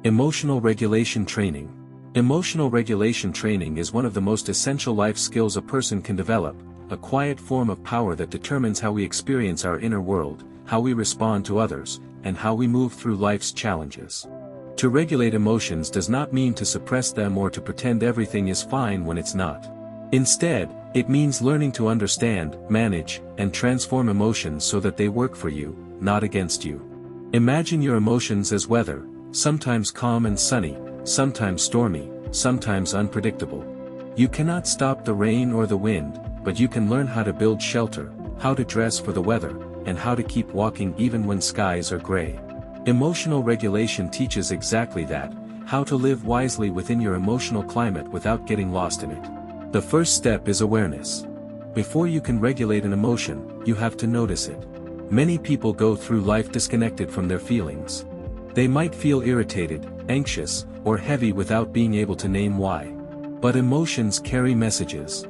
Emotional regulation training. Emotional regulation training is one of the most essential life skills a person can develop, a quiet form of power that determines how we experience our inner world, how we respond to others, and how we move through life's challenges. To regulate emotions does not mean to suppress them or to pretend everything is fine when it's not. Instead, it means learning to understand, manage, and transform emotions so that they work for you, not against you. Imagine your emotions as weather, sometimes calm and sunny, sometimes stormy, sometimes unpredictable. You cannot stop the rain or the wind, but you can learn how to build shelter, how to dress for the weather, and how to keep walking even when skies are gray. Emotional regulation teaches exactly that, how to live wisely within your emotional climate without getting lost in it. The first step is awareness. Before you can regulate an emotion, you have to notice it. Many people go through life disconnected from their feelings. They might feel irritated, anxious, or heavy without being able to name why. But emotions carry messages.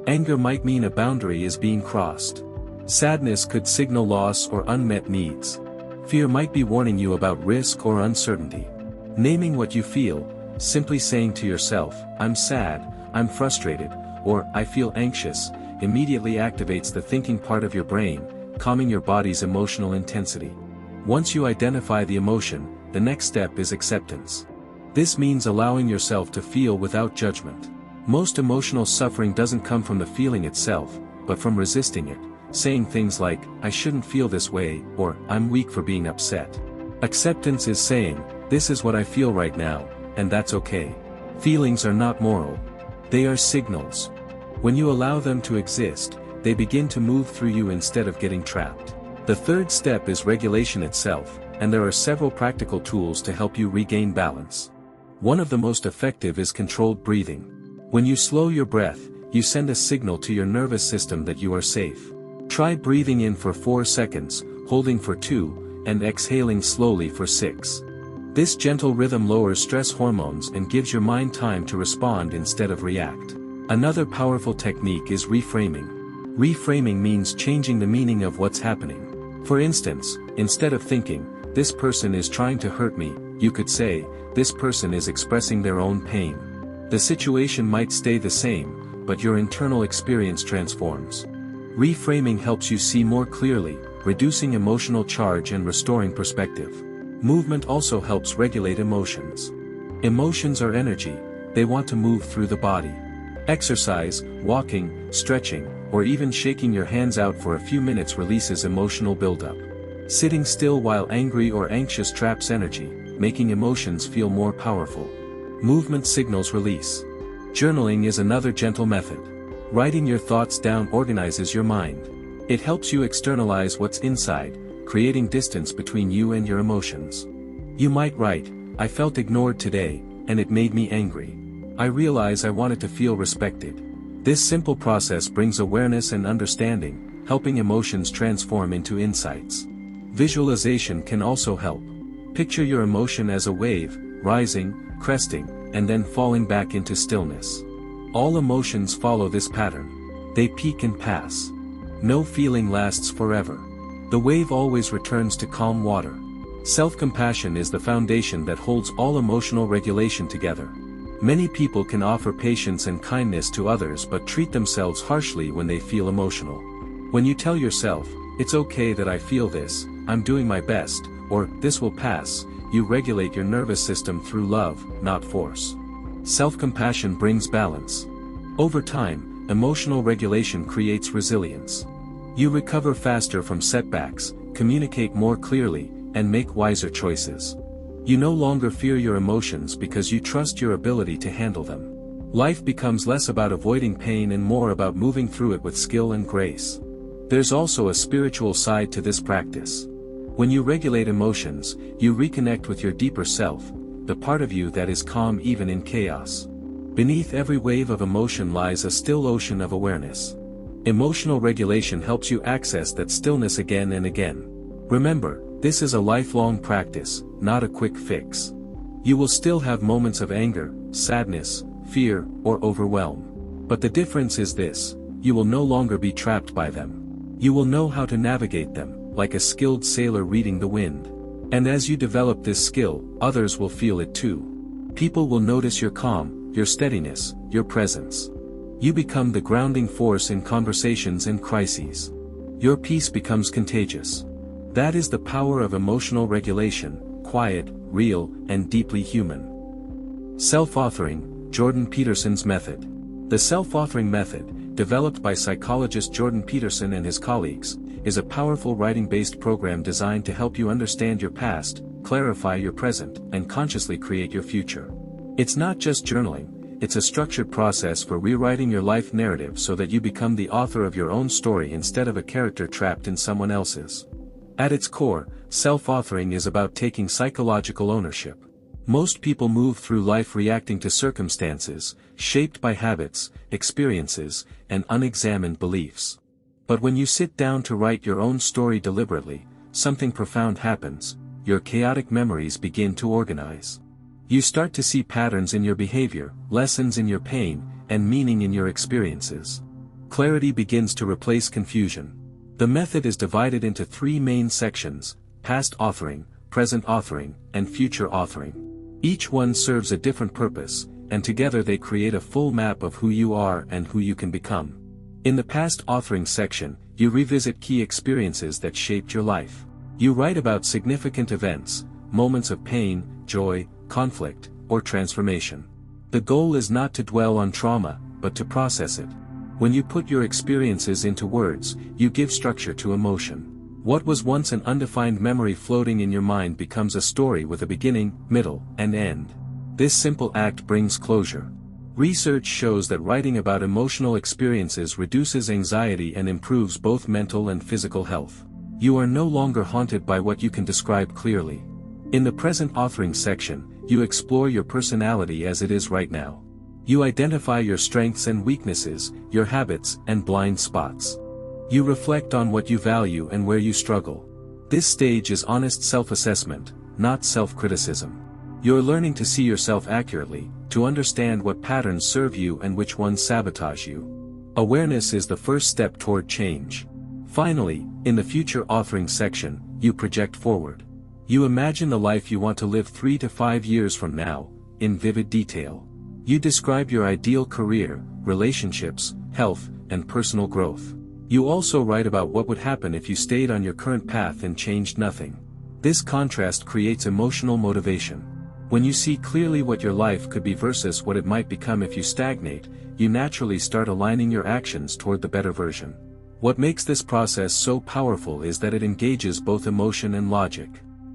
Anger might mean a boundary is being crossed. Sadness could signal loss or unmet needs. Fear might be warning you about risk or uncertainty. Naming what you feel, simply saying to yourself, "I'm sad, I'm frustrated," or "I feel anxious," immediately activates the thinking part of your brain, calming your body's emotional intensity. Once you identify the emotion, the next step is acceptance. This means allowing yourself to feel without judgment. Most emotional suffering doesn't come from the feeling itself, but from resisting it, saying things like, "I shouldn't feel this way," or "I'm weak for being upset." Acceptance is saying, "This is what I feel right now, and that's okay." Feelings are not moral. They are signals. When you allow them to exist, they begin to move through you instead of getting trapped. The third step is regulation itself, and there are several practical tools to help you regain balance. One of the most effective is controlled breathing. When you slow your breath, you send a signal to your nervous system that you are safe. Try breathing in for 4 seconds, holding for 2, and exhaling slowly for 6. This gentle rhythm lowers stress hormones and gives your mind time to respond instead of react. Another powerful technique is reframing. Reframing means changing the meaning of what's happening. For instance, instead of thinking, "This person is trying to hurt me," you could say, "This person is expressing their own pain." The situation might stay the same, but your internal experience transforms. Reframing helps you see more clearly, reducing emotional charge and restoring perspective. Movement also helps regulate emotions. Emotions are energy, they want to move through the body. Exercise, walking, stretching, or even shaking your hands out for a few minutes releases emotional buildup. Sitting still while angry or anxious traps energy, making emotions feel more powerful. Movement signals release. Journaling is another gentle method. Writing your thoughts down organizes your mind. It helps you externalize what's inside, creating distance between you and your emotions. You might write, "I felt ignored today, and it made me angry. I realize I wanted to feel respected." This simple process brings awareness and understanding, helping emotions transform into insights. Visualization can also help. Picture your emotion as a wave, rising, cresting, and then falling back into stillness. All emotions follow this pattern. They peak and pass. No feeling lasts forever. The wave always returns to calm water. Self-compassion is the foundation that holds all emotional regulation together. Many people can offer patience and kindness to others but treat themselves harshly when they feel emotional. When you tell yourself, "It's okay that I feel this, I'm doing my best," or "This will pass," you regulate your nervous system through love, not force. Self-compassion brings balance. Over time, emotional regulation creates resilience. You recover faster from setbacks, communicate more clearly, and make wiser choices. You no longer fear your emotions because you trust your ability to handle them. Life becomes less about avoiding pain and more about moving through it with skill and grace. There's also a spiritual side to this practice. When you regulate emotions, you reconnect with your deeper self, the part of you that is calm even in chaos. Beneath every wave of emotion lies a still ocean of awareness. Emotional regulation helps you access that stillness again and again. Remember, this is a lifelong practice, not a quick fix. You will still have moments of anger, sadness, fear, or overwhelm. But the difference is this: you will no longer be trapped by them. You will know how to navigate them, like a skilled sailor reading the wind. And as you develop this skill, others will feel it too. People will notice your calm, your steadiness, your presence. You become the grounding force in conversations and crises. Your peace becomes contagious. That is the power of emotional regulation, quiet, real, and deeply human. Self-authoring, Jordan Peterson's method. The self-authoring method, developed by psychologist Jordan Peterson and his colleagues, is a powerful writing-based program designed to help you understand your past, clarify your present, and consciously create your future. It's not just journaling, it's a structured process for rewriting your life narrative so that you become the author of your own story instead of a character trapped in someone else's. At its core, self-authoring is about taking psychological ownership. Most people move through life reacting to circumstances, shaped by habits, experiences, and unexamined beliefs. But when you sit down to write your own story deliberately, something profound happens. Your chaotic memories begin to organize. You start to see patterns in your behavior, lessons in your pain, and meaning in your experiences. Clarity begins to replace confusion. The method is divided into 3 main sections: past authoring, present authoring, and future authoring. Each one serves a different purpose, and together they create a full map of who you are and who you can become. In the past authoring section, you revisit key experiences that shaped your life. You write about significant events, moments of pain, joy, conflict, or transformation. The goal is not to dwell on trauma, but to process it. When you put your experiences into words, you give structure to emotion. What was once an undefined memory floating in your mind becomes a story with a beginning, middle, and end. This simple act brings closure. Research shows that writing about emotional experiences reduces anxiety and improves both mental and physical health. You are no longer haunted by what you can describe clearly. In the present authoring section, you explore your personality as it is right now. You identify your strengths and weaknesses, your habits and blind spots. You reflect on what you value and where you struggle. This stage is honest self-assessment, not self-criticism. You're learning to see yourself accurately, to understand what patterns serve you and which ones sabotage you. Awareness is the first step toward change. Finally, in the future authoring section, you project forward. You imagine the life you want to live 3 to 5 years from now, in vivid detail. You describe your ideal career, relationships, health, and personal growth. You also write about what would happen if you stayed on your current path and changed nothing. This contrast creates emotional motivation. When you see clearly what your life could be versus what it might become if you stagnate, you naturally start aligning your actions toward the better version. What makes this process so powerful is that it engages both emotion and logic.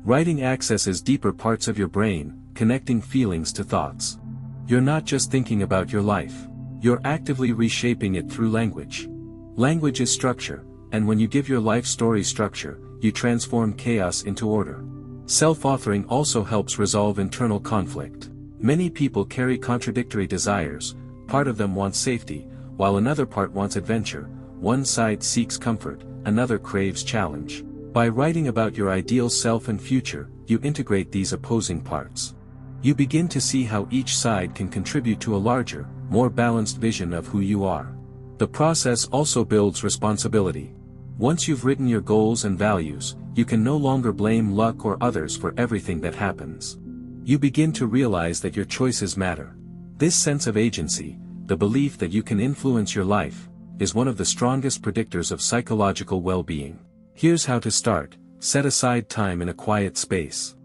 Writing accesses deeper parts of your brain, connecting feelings to thoughts. You're not just thinking about your life. You're actively reshaping it through language. Language is structure, and when you give your life story structure, you transform chaos into order. Self-authoring also helps resolve internal conflict. Many people carry contradictory desires. Part of them wants safety, while another part wants adventure. One side seeks comfort, another craves challenge. By writing about your ideal self and future, you integrate these opposing parts. You begin to see how each side can contribute to a larger, more balanced vision of who you are. The process also builds responsibility. Once you've written your goals and values, you can no longer blame luck or others for everything that happens. You begin to realize that your choices matter. This sense of agency, the belief that you can influence your life, is one of the strongest predictors of psychological well-being. Here's how to start: set aside time in a quiet space.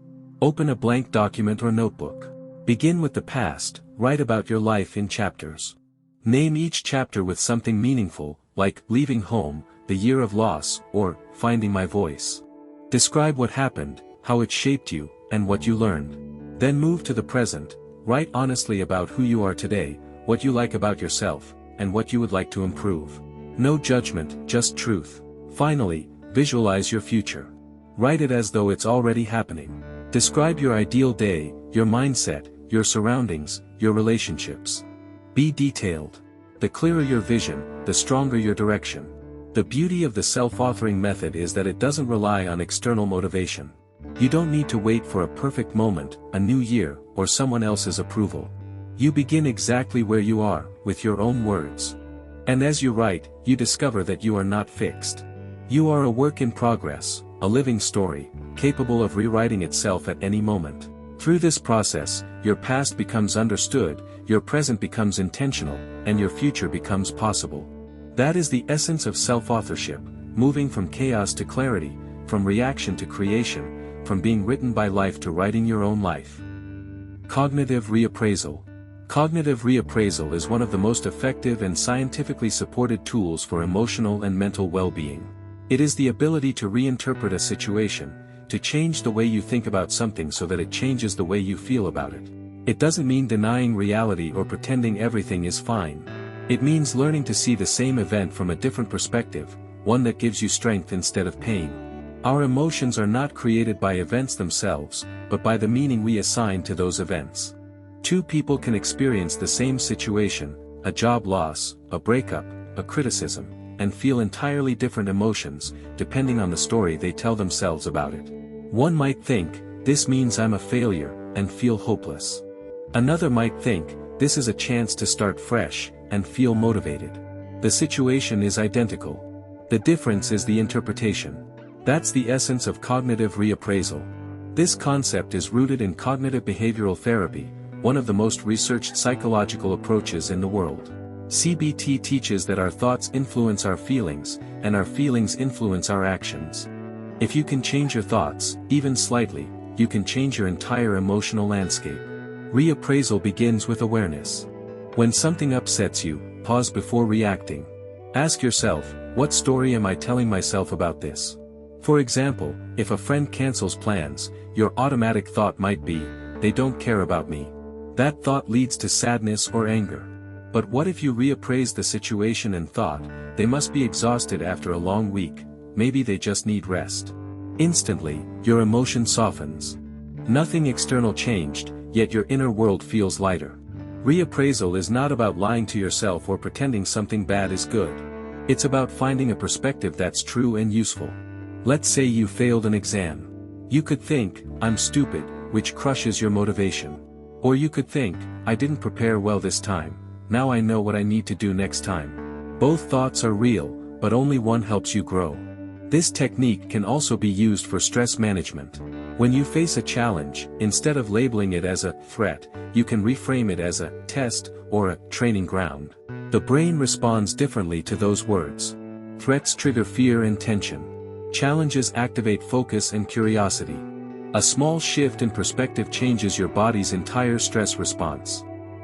Open a blank document or notebook. Begin with the past, write about your life in chapters. Name each chapter with something meaningful, like leaving home, the year of loss, or finding my voice. Describe what happened, how it shaped you, and what you learned. Then move to the present, write honestly about who you are today, what you like about yourself, and what you would like to improve. No judgment, just truth. Finally, visualize your future. Write it as though it's already happening. Describe your ideal day, your mindset, your surroundings, your relationships. Be detailed. The clearer your vision, the stronger your direction. The beauty of the self-authoring method is that it doesn't rely on external motivation. You don't need to wait for a perfect moment, a new year, or someone else's approval. You begin exactly where you are, with your own words. And as you write, you discover that you are not fixed. You are a work in progress, a living story, capable of rewriting itself at any moment. Through this process, your past becomes understood, your present becomes intentional, and your future becomes possible. That is the essence of self-authorship, moving from chaos to clarity, from reaction to creation, from being written by life to writing your own life. Cognitive reappraisal. Cognitive reappraisal is one of the most effective and scientifically supported tools for emotional and mental well-being. It is the ability to reinterpret a situation, to change the way you think about something so that it changes the way you feel about it. It doesn't mean denying reality or pretending everything is fine. It means learning to see the same event from a different perspective, one that gives you strength instead of pain. Our emotions are not created by events themselves, but by the meaning we assign to those events. Two people can experience the same situation, a job loss, a breakup, a criticism, and feel entirely different emotions, depending on the story they tell themselves about it. One might think, "This means I'm a failure," and feel hopeless. Another might think, "This is a chance to start fresh," and feel motivated. The situation is identical. The difference is the interpretation. That's the essence of cognitive reappraisal. This concept is rooted in cognitive behavioral therapy, one of the most researched psychological approaches in the world. CBT teaches that our thoughts influence our feelings, and our feelings influence our actions. If you can change your thoughts, even slightly, you can change your entire emotional landscape. Reappraisal begins with awareness. When something upsets you, pause before reacting. Ask yourself, what story am I telling myself about this? For example, if a friend cancels plans, your automatic thought might be, "They don't care about me." That thought leads to sadness or anger. But what if you reappraise the situation and thought, "They must be exhausted after a long week, maybe they just need rest." Instantly, your emotion softens. Nothing external changed, yet your inner world feels lighter. Reappraisal is not about lying to yourself or pretending something bad is good. It's about finding a perspective that's true and useful. Let's say you failed an exam. You could think, "I'm stupid," which crushes your motivation. Or you could think, "I didn't prepare well this time, now I know what I need to do next time." Both thoughts are real, but only one helps you grow. This technique can also be used for stress management. When you face a challenge, instead of labeling it as a threat, you can reframe it as a test or a training ground. The brain responds differently to those words. Threats trigger fear and tension. Challenges activate focus and curiosity. A small shift in perspective changes your body's entire stress response.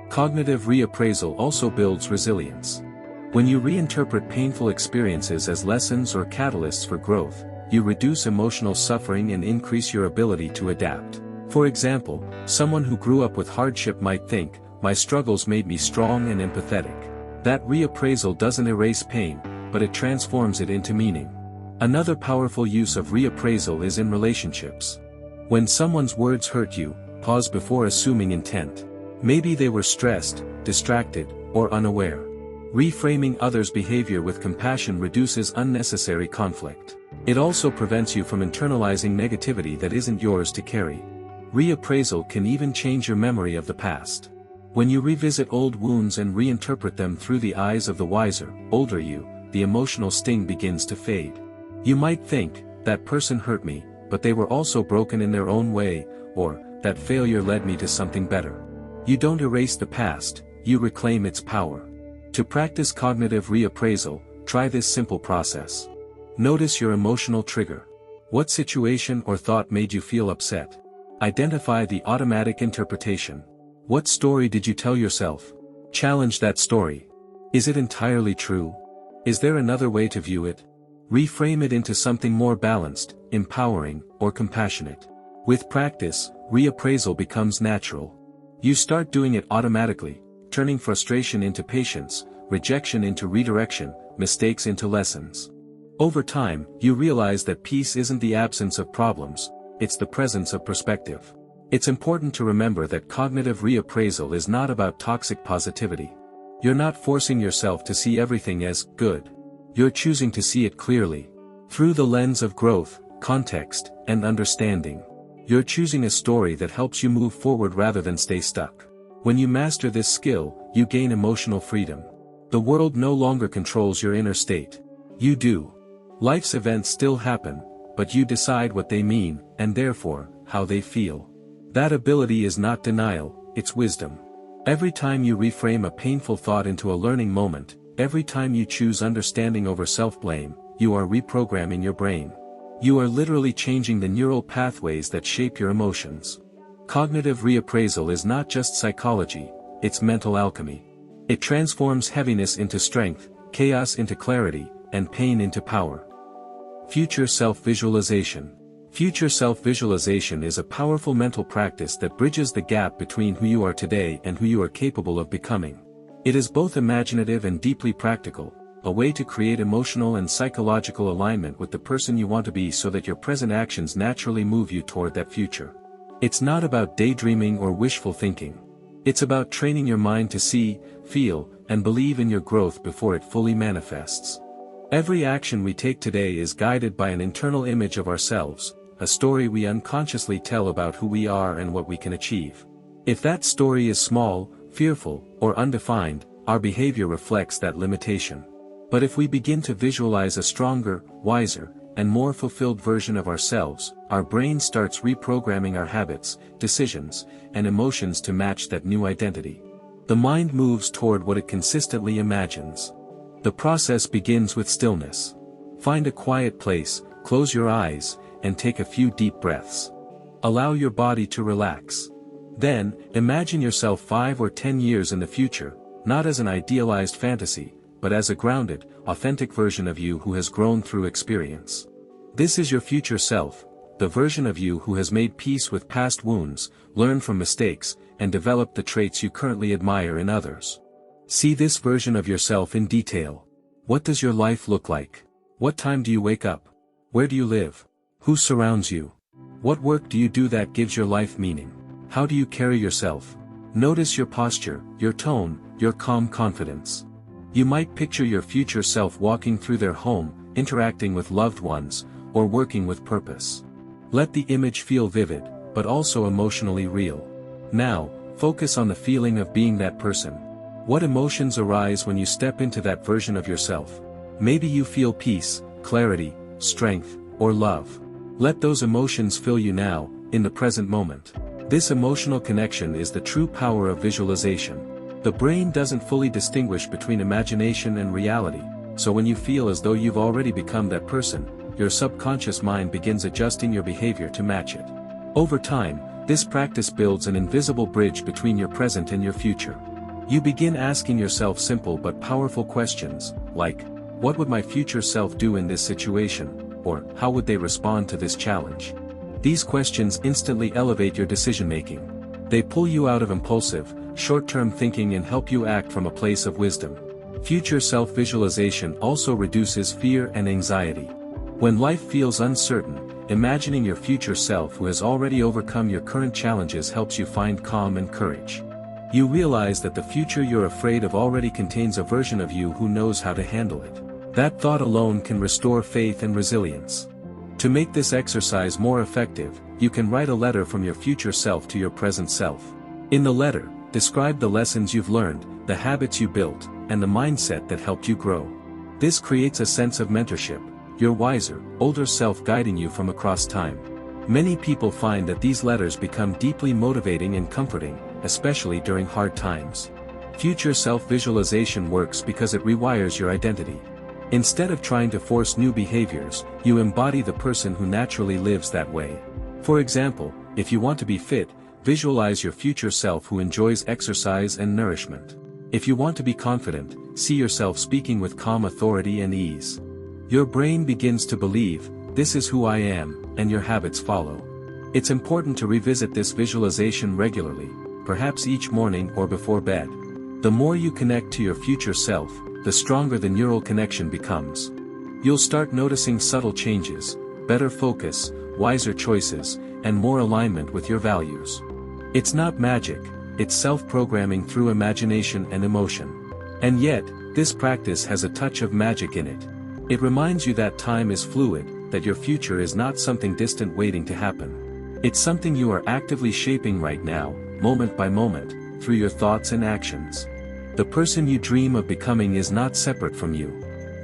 Cognitive reappraisal also builds resilience. When you reinterpret painful experiences as lessons or catalysts for growth, you reduce emotional suffering and increase your ability to adapt. For example, someone who grew up with hardship might think, "My struggles made me strong and empathetic." That reappraisal doesn't erase pain, but it transforms it into meaning. Another powerful use of reappraisal is in relationships. When someone's words hurt you, pause before assuming intent. Maybe they were stressed, distracted, or unaware. Reframing others' behavior with compassion reduces unnecessary conflict. It also prevents you from internalizing negativity that isn't yours to carry. Reappraisal can even change your memory of the past. When you revisit old wounds and reinterpret them through the eyes of the wiser, older you, the emotional sting begins to fade. You might think, "That person hurt me, but they were also broken in their own way," or, "That failure led me to something better." You don't erase the past, you reclaim its power. To practice cognitive reappraisal, try this simple process. Notice your emotional trigger. What situation or thought made you feel upset? Identify the automatic interpretation. What story did you tell yourself? Challenge that story. Is it entirely true? Is there another way to view it? Reframe it into something more balanced, empowering, or compassionate. With practice, reappraisal becomes natural. You start doing it automatically, turning frustration into patience, rejection into redirection, mistakes into lessons. Over time, you realize that peace isn't the absence of problems, it's the presence of perspective. It's important to remember that cognitive reappraisal is not about toxic positivity. You're not forcing yourself to see everything as good. You're choosing to see it clearly, through the lens of growth, context, and understanding. You're choosing a story that helps you move forward rather than stay stuck. When you master this skill, you gain emotional freedom. The world no longer controls your inner state. You do. Life's events still happen, but you decide what they mean, and therefore, how they feel. That ability is not denial, it's wisdom. Every time you reframe a painful thought into a learning moment, every time you choose understanding over self-blame, you are reprogramming your brain. You are literally changing the neural pathways that shape your emotions. Cognitive reappraisal is not just psychology, it's mental alchemy. It transforms heaviness into strength, chaos into clarity, and pain into power. Future self-visualization. Future self-visualization is a powerful mental practice that bridges the gap between who you are today and who you are capable of becoming. It is both imaginative and deeply practical, a way to create emotional and psychological alignment with the person you want to be so that your present actions naturally move you toward that future. It's not about daydreaming or wishful thinking. It's about training your mind to see, feel, and believe in your growth before it fully manifests. Every action we take today is guided by an internal image of ourselves, a story we unconsciously tell about who we are and what we can achieve. If that story is small, fearful, or undefined, our behavior reflects that limitation. But if we begin to visualize a stronger, wiser, and more fulfilled version of ourselves, our brain starts reprogramming our habits, decisions, and emotions to match that new identity. The mind moves toward what it consistently imagines. The process begins with stillness. Find a quiet place, close your eyes, and take a few deep breaths. Allow your body to relax. Then, imagine yourself 5 or 10 years in the future, not as an idealized fantasy, but as a grounded, authentic version of you who has grown through experience. This is your future self, the version of you who has made peace with past wounds, learned from mistakes, and developed the traits you currently admire in others. See this version of yourself in detail. What does your life look like? What time do you wake up? Where do you live? Who surrounds you? What work do you do that gives your life meaning? How do you carry yourself? Notice your posture, your tone, your calm confidence. You might picture your future self walking through their home, interacting with loved ones, or working with purpose. Let the image feel vivid, but also emotionally real. Now, focus on the feeling of being that person. What emotions arise when you step into that version of yourself? Maybe you feel peace, clarity, strength, or love. Let those emotions fill you now, in the present moment. This emotional connection is the true power of visualization. The brain doesn't fully distinguish between imagination and reality, so when you feel as though you've already become that person, your subconscious mind begins adjusting your behavior to match it. Over time, this practice builds an invisible bridge between your present and your future. You begin asking yourself simple but powerful questions, like, what would my future self do in this situation, or how would they respond to this challenge? These questions instantly elevate your decision-making. They pull you out of impulsive, short-term thinking and help you act from a place of wisdom. Future self-visualization also reduces fear and anxiety. When life feels uncertain, imagining your future self who has already overcome your current challenges helps you find calm and courage. You realize that the future you're afraid of already contains a version of you who knows how to handle it. That thought alone can restore faith and resilience. To make this exercise more effective, you can write a letter from your future self to your present self. In the letter, describe the lessons you've learned, the habits you built, and the mindset that helped you grow. This creates a sense of mentorship, your wiser, older self guiding you from across time. Many people find that these letters become deeply motivating and comforting, especially during hard times. Future self-visualization works because it rewires your identity. Instead of trying to force new behaviors, you embody the person who naturally lives that way. For example, if you want to be fit, visualize your future self who enjoys exercise and nourishment. If you want to be confident, see yourself speaking with calm authority and ease. Your brain begins to believe, this is who I am, and your habits follow. It's important to revisit this visualization regularly, perhaps each morning or before bed. The more you connect to your future self, the stronger the neural connection becomes. You'll start noticing subtle changes, better focus, wiser choices, and more alignment with your values. It's not magic, it's self-programming through imagination and emotion. And yet, this practice has a touch of magic in it. It reminds you that time is fluid, that your future is not something distant waiting to happen. It's something you are actively shaping right now, moment by moment, through your thoughts and actions. The person you dream of becoming is not separate from you.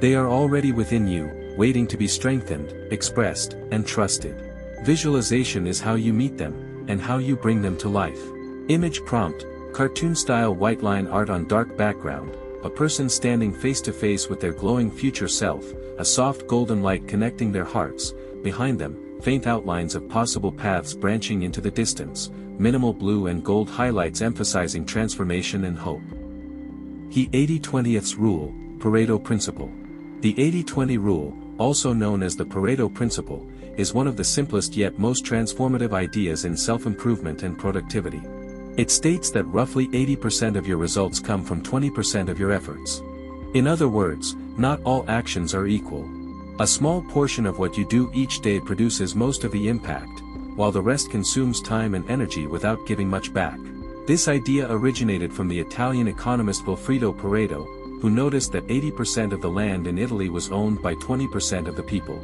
They are already within you, waiting to be strengthened, expressed, and trusted. Visualization is how you meet them, and how you bring them to life. Image prompt, cartoon-style white line art on dark background, a person standing face-to-face with their glowing future self, a soft golden light connecting their hearts, behind them, faint outlines of possible paths branching into the distance, minimal blue and gold highlights emphasizing transformation and hope. The 80-20th rule, Pareto principle. The 80-20 rule, also known as the Pareto principle, is one of the simplest yet most transformative ideas in self-improvement and productivity. It states that roughly 80% of your results come from 20% of your efforts. In other words, not all actions are equal. A small portion of what you do each day produces most of the impact, while the rest consumes time and energy without giving much back. This idea originated from the Italian economist Vilfredo Pareto, who noticed that 80% of the land in Italy was owned by 20% of the people.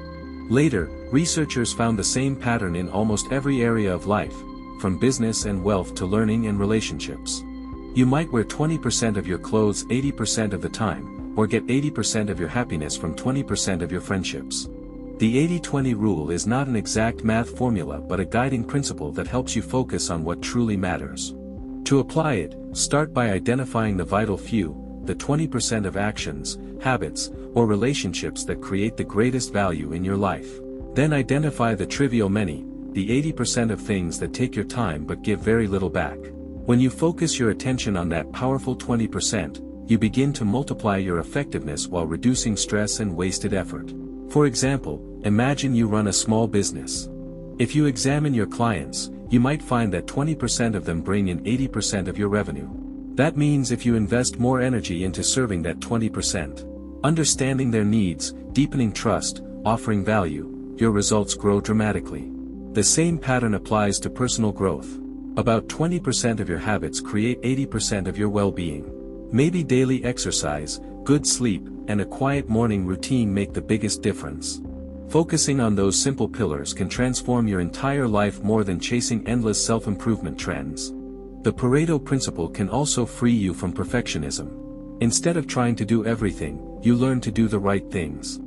Later, researchers found the same pattern in almost every area of life, from business and wealth to learning and relationships. You might wear 20% of your clothes 80% of the time, or get 80% of your happiness from 20% of your friendships. The 80-20 rule is not an exact math formula but a guiding principle that helps you focus on what truly matters. To apply it, start by identifying the vital few, the 20% of actions, habits, or relationships that create the greatest value in your life. Then identify the trivial many, the 80% of things that take your time but give very little back. When you focus your attention on that powerful 20%, you begin to multiply your effectiveness while reducing stress and wasted effort. For example, imagine you run a small business. If you examine your clients, you might find that 20% of them bring in 80% of your revenue. That means if you invest more energy into serving that 20%, understanding their needs, deepening trust, offering value, your results grow dramatically. The same pattern applies to personal growth. About 20% of your habits create 80% of your well-being. Maybe daily exercise, good sleep, and a quiet morning routine make the biggest difference. Focusing on those simple pillars can transform your entire life more than chasing endless self-improvement trends. The Pareto principle can also free you from perfectionism. Instead of trying to do everything, you learn to do the right things.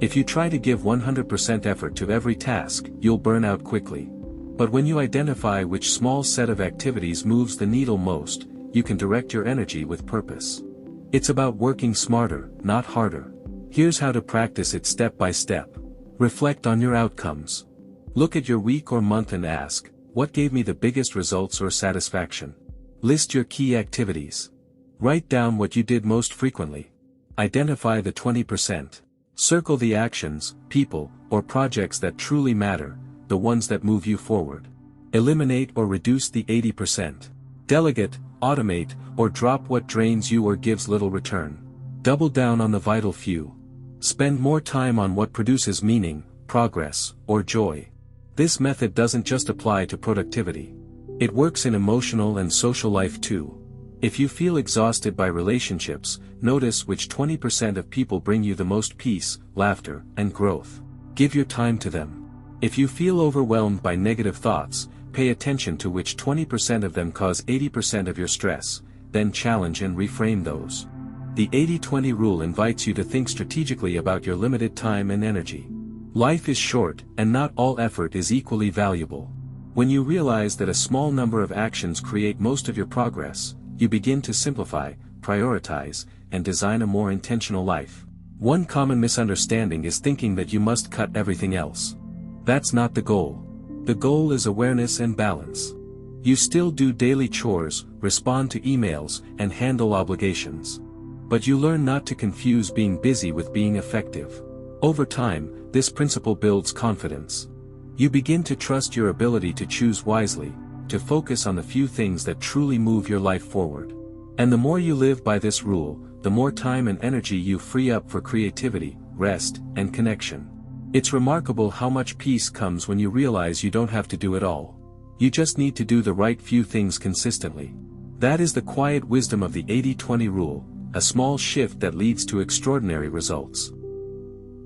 If you try to give 100% effort to every task, you'll burn out quickly. But when you identify which small set of activities moves the needle most, you can direct your energy with purpose. It's about working smarter, not harder. Here's how to practice it step by step. Reflect on your outcomes. Look at your week or month and ask, what gave me the biggest results or satisfaction? List your key activities. Write down what you did most frequently. Identify the 20%. Circle the actions, people, or projects that truly matter, the ones that move you forward. Eliminate or reduce the 80%. Delegate, automate, or drop what drains you or gives little return. Double down on the vital few. Spend more time on what produces meaning, progress, or joy. This method doesn't just apply to productivity. It works in emotional and social life too. If you feel exhausted by relationships, notice which 20% of people bring you the most peace, laughter, and growth. Give your time to them. If you feel overwhelmed by negative thoughts, pay attention to which 20% of them cause 80% of your stress, then challenge and reframe those. The 80-20 rule invites you to think strategically about your limited time and energy. Life is short, and not all effort is equally valuable. When you realize that a small number of actions create most of your progress, you begin to simplify, prioritize, and design a more intentional life. One common misunderstanding is thinking that you must cut everything else. That's not the goal. The goal is awareness and balance. You still do daily chores, respond to emails, and handle obligations. But you learn not to confuse being busy with being effective. Over time, this principle builds confidence. You begin to trust your ability to choose wisely, to focus on the few things that truly move your life forward. And the more you live by this rule, the more time and energy you free up for creativity, rest, and connection. It's remarkable how much peace comes when you realize you don't have to do it all. You just need to do the right few things consistently. That is the quiet wisdom of the 80-20 rule, a small shift that leads to extraordinary results.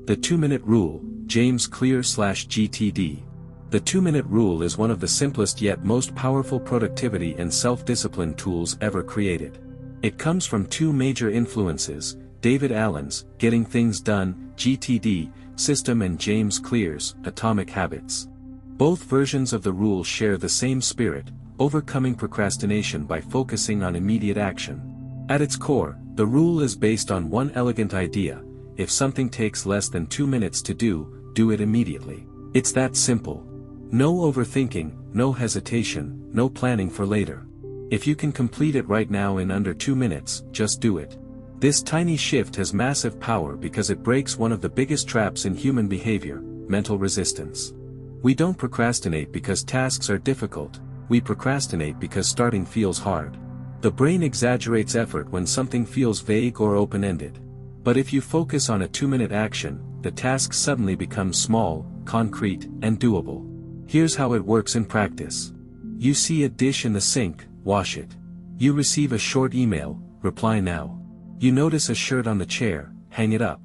The 2-minute rule, James Clear/GTD. The 2-minute rule is one of the simplest yet most powerful productivity and self-discipline tools ever created. It comes from two major influences, David Allen's Getting Things Done, GTD, System and James Clear's Atomic Habits. Both versions of the rule share the same spirit, overcoming procrastination by focusing on immediate action. At its core, the rule is based on one elegant idea: if something takes less than 2 minutes to do it immediately. It's that simple. No overthinking, no hesitation, no planning for later. If you can complete it right now in under 2 minutes, just do it. This tiny shift has massive power because it breaks one of the biggest traps in human behavior: mental resistance. We don't procrastinate because tasks are difficult, we procrastinate because starting feels hard. The brain exaggerates effort when something feels vague or open-ended. But if you focus on a 2-minute action, the task suddenly becomes small, concrete, and doable. Here's how it works in practice. You see a dish in the sink, wash it. You receive a short email, reply now. You notice a shirt on the chair, hang it up.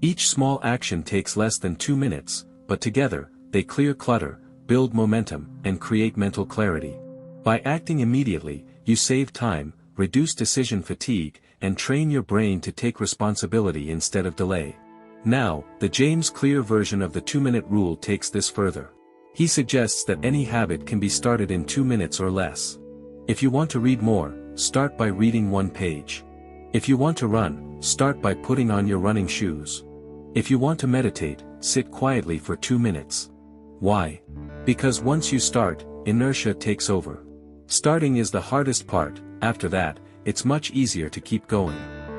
Each small action takes less than 2 minutes, but together, they clear clutter, build momentum, and create mental clarity. By acting immediately, you save time, reduce decision fatigue, and train your brain to take responsibility instead of delay. Now, the James Clear version of the 2-minute rule takes this further. He suggests that any habit can be started in 2 minutes or less. If you want to read more, start by reading 1 page. If you want to run, start by putting on your running shoes. If you want to meditate, sit quietly for 2 minutes. Why? Because once you start, inertia takes over. Starting is the hardest part. After that, it's much easier to keep going.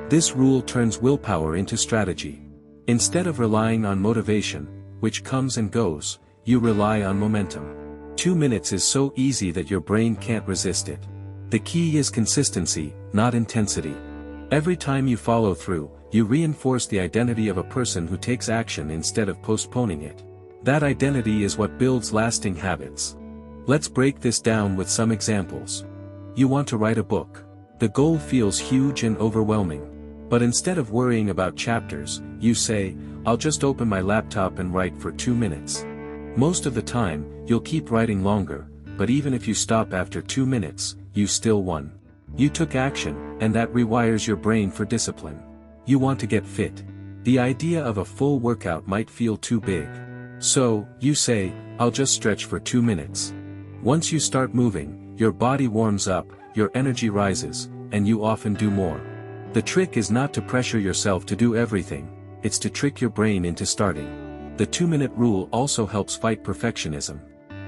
This rule turns willpower into strategy. Instead of relying on motivation, which comes and goes, you rely on momentum. 2 minutes is so easy that your brain can't resist it. The key is consistency, not intensity. Every time you follow through, you reinforce the identity of a person who takes action instead of postponing it. That identity is what builds lasting habits. Let's break this down with some examples. You want to write a book. The goal feels huge and overwhelming. But instead of worrying about chapters, you say, "I'll just open my laptop and write for 2 minutes." Most of the time, you'll keep writing longer, but even if you stop after 2 minutes, you still won. You took action, and that rewires your brain for discipline. You want to get fit. The idea of a full workout might feel too big. So, you say, "I'll just stretch for 2 minutes." Once you start moving, your body warms up, your energy rises, and you often do more. The trick is not to pressure yourself to do everything, it's to trick your brain into starting. The 2-minute rule also helps fight perfectionism.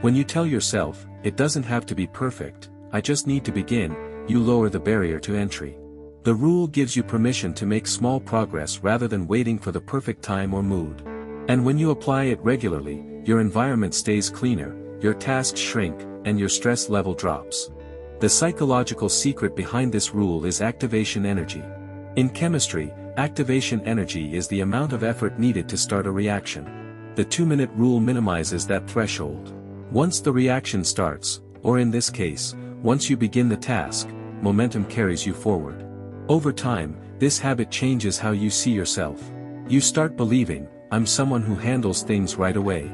When you tell yourself, "It doesn't have to be perfect, I just need to begin," you lower the barrier to entry. The rule gives you permission to make small progress rather than waiting for the perfect time or mood. And when you apply it regularly, your environment stays cleaner, your tasks shrink, and your stress level drops. The psychological secret behind this rule is activation energy. In chemistry, activation energy is the amount of effort needed to start a reaction. The 2-minute rule minimizes that threshold. Once the reaction starts, or in this case, once you begin the task, momentum carries you forward. Over time, this habit changes how you see yourself. You start believing, "I'm someone who handles things right away."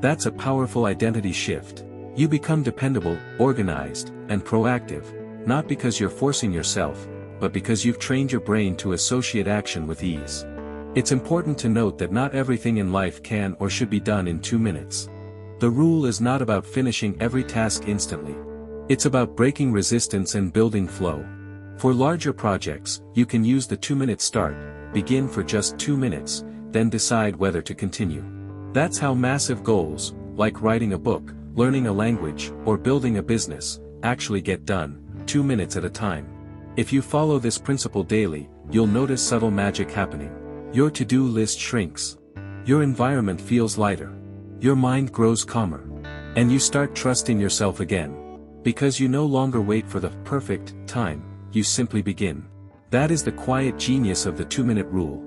That's a powerful identity shift. You become dependable, organized, and proactive, not because you're forcing yourself, but because you've trained your brain to associate action with ease. It's important to note that not everything in life can or should be done in 2 minutes. The rule is not about finishing every task instantly. It's about breaking resistance and building flow. For larger projects, you can use the 2-minute start, begin for just 2 minutes, then decide whether to continue. That's how massive goals, like writing a book, learning a language, or building a business, actually get done, 2 minutes at a time. If you follow this principle daily, you'll notice subtle magic happening. Your to-do list shrinks. Your environment feels lighter. Your mind grows calmer. And you start trusting yourself again. Because you no longer wait for the perfect time, you simply begin. That is the quiet genius of the 2-minute rule.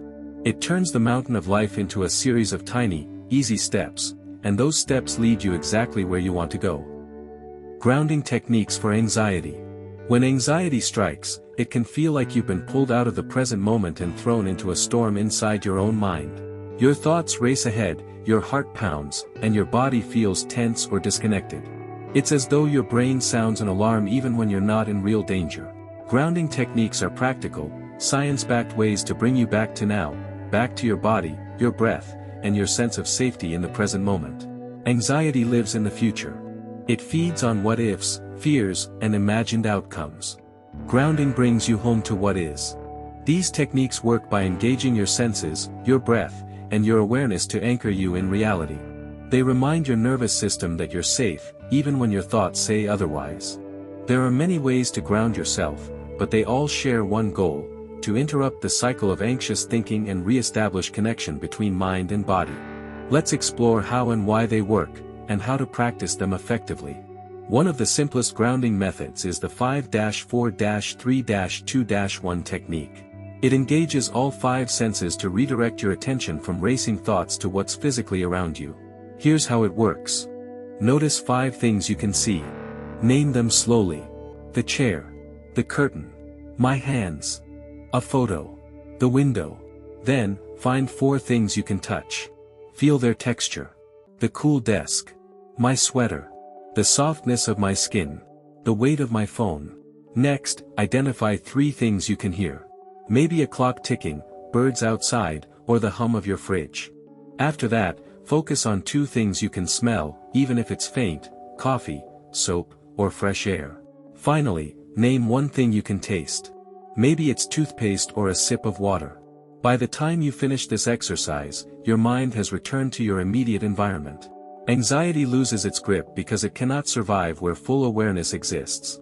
It turns the mountain of life into a series of tiny, easy steps, and those steps lead you exactly where you want to go. Grounding techniques for anxiety. When anxiety strikes, it can feel like you've been pulled out of the present moment and thrown into a storm inside your own mind. Your thoughts race ahead, your heart pounds, and your body feels tense or disconnected. It's as though your brain sounds an alarm even when you're not in real danger. Grounding techniques are practical, science-backed ways to bring you back to now, back to your body, your breath, and your sense of safety in the present moment. Anxiety lives in the future. It feeds on what-ifs, fears, and imagined outcomes. Grounding brings you home to what is. These techniques work by engaging your senses, your breath, and your awareness to anchor you in reality. They remind your nervous system that you're safe, even when your thoughts say otherwise. There are many ways to ground yourself, but they all share one goal: to interrupt the cycle of anxious thinking and re-establish connection between mind and body. Let's explore how and why they work, and how to practice them effectively. One of the simplest grounding methods is the 5-4-3-2-1 technique. It engages all 5 senses to redirect your attention from racing thoughts to what's physically around you. Here's how it works. Notice 5 things you can see. Name them slowly. The chair. The curtain. My hands. A photo. The window. Then, find 4 things you can touch. Feel their texture. The cool desk. My sweater. The softness of my skin. The weight of my phone. Next, identify 3 things you can hear. Maybe a clock ticking, birds outside, or the hum of your fridge. After that, focus on 2 things you can smell, even if it's faint: coffee, soap, or fresh air. Finally, name 1 thing you can taste. Maybe it's toothpaste or a sip of water. By the time you finish this exercise, your mind has returned to your immediate environment. Anxiety loses its grip because it cannot survive where full awareness exists.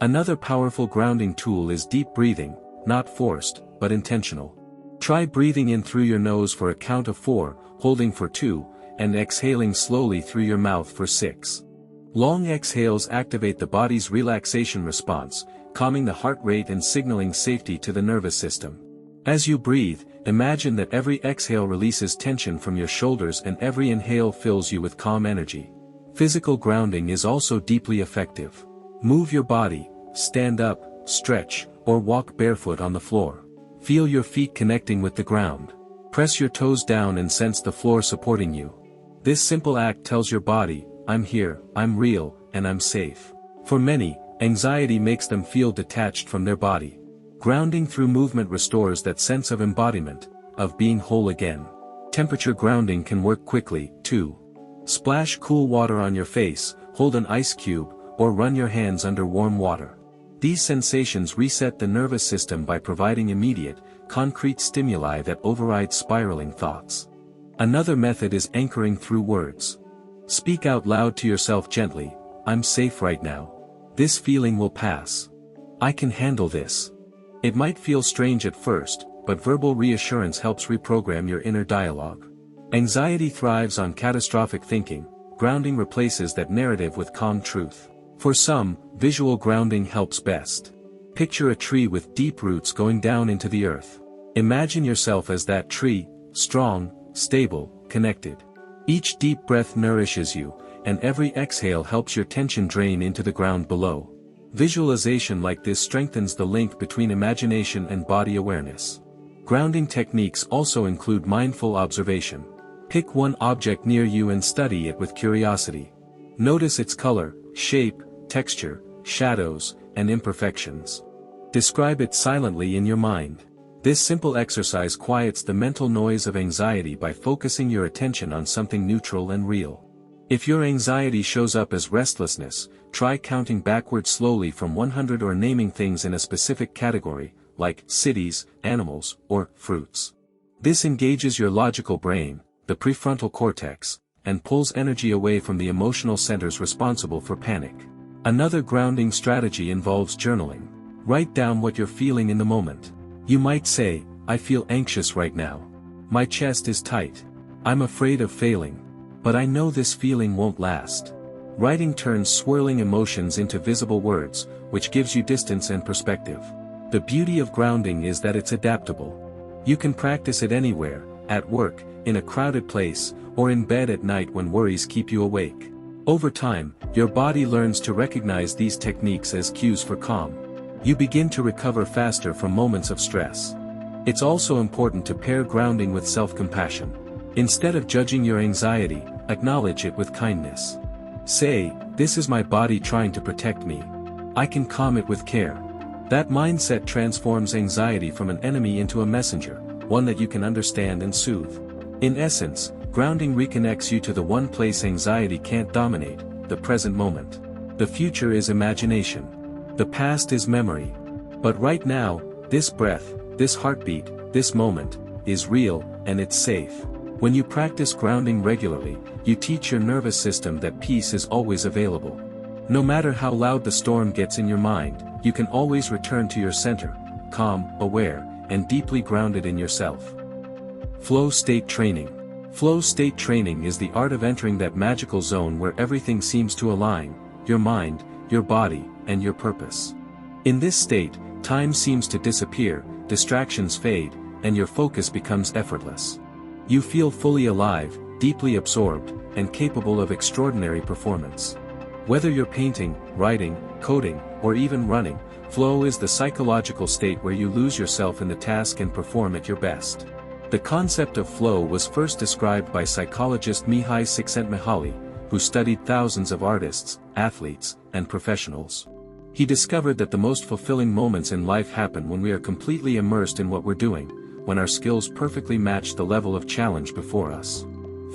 Another powerful grounding tool is deep breathing, not forced, but intentional. Try breathing in through your nose for a count of 4, holding for 2, and exhaling slowly through your mouth for 6. Long exhales activate the body's relaxation response, calming the heart rate and signaling safety to the nervous system. As you breathe, imagine that every exhale releases tension from your shoulders and every inhale fills you with calm energy. Physical grounding is also deeply effective. Move your body, stand up, stretch, or walk barefoot on the floor. Feel your feet connecting with the ground. Press your toes down and sense the floor supporting you. This simple act tells your body, I'm here, I'm real, and I'm safe. For many, anxiety makes them feel detached from their body. Grounding through movement restores that sense of embodiment, of being whole again. Temperature grounding can work quickly, too. Splash cool water on your face, hold an ice cube, or run your hands under warm water. These sensations reset the nervous system by providing immediate, concrete stimuli that override spiraling thoughts. Another method is anchoring through words. Speak out loud to yourself gently, I'm safe right now. This feeling will pass. I can handle this. It might feel strange at first, but verbal reassurance helps reprogram your inner dialogue. Anxiety thrives on catastrophic thinking. Grounding replaces that narrative with calm truth. For some, visual grounding helps best. Picture a tree with deep roots going down into the earth. Imagine yourself as that tree, strong, stable, connected. Each deep breath nourishes you, and every exhale helps your tension drain into the ground below. Visualization like this strengthens the link between imagination and body awareness. Grounding techniques also include mindful observation. Pick one object near you and study it with curiosity. Notice its color, shape, texture, shadows, and imperfections. Describe it silently in your mind. This simple exercise quiets the mental noise of anxiety by focusing your attention on something neutral and real. If your anxiety shows up as restlessness, try counting backward slowly from 100 or naming things in a specific category, like cities, animals, or fruits. This engages your logical brain, the prefrontal cortex, and pulls energy away from the emotional centers responsible for panic. Another grounding strategy involves journaling. Write down what you're feeling in the moment. You might say, I feel anxious right now. My chest is tight. I'm afraid of failing. But I know this feeling won't last. Writing turns swirling emotions into visible words, which gives you distance and perspective. The beauty of grounding is that it's adaptable. You can practice it anywhere, at work, in a crowded place, or in bed at night when worries keep you awake. Over time, your body learns to recognize these techniques as cues for calm. You begin to recover faster from moments of stress. It's also important to pair grounding with self-compassion. Instead of judging your anxiety, acknowledge it with kindness. Say, this is my body trying to protect me. I can calm it with care. That mindset transforms anxiety from an enemy into a messenger, one that you can understand and soothe. In essence, Grounding reconnects you to the one place anxiety can't dominate, the present moment. The future is imagination. The past is memory. But right now, this breath, this heartbeat, this moment, is real, and it's safe. When you practice grounding regularly, you teach your nervous system that peace is always available. No matter how loud the storm gets in your mind, you can always return to your center, calm, aware, and deeply grounded in yourself. Flow state training. Flow state training is the art of entering that magical zone where everything seems to align, your mind, your body, and your purpose. In this state, time seems to disappear, distractions fade, and your focus becomes effortless. You feel fully alive, deeply absorbed, and capable of extraordinary performance. Whether you're painting, writing, coding, or even running, flow is the psychological state where you lose yourself in the task and perform at your best. The concept of flow was first described by psychologist Mihai Csikszentmihalyi, who studied thousands of artists, athletes, and professionals. He discovered that the most fulfilling moments in life happen when we are completely immersed in what we're doing, when our skills perfectly match the level of challenge before us.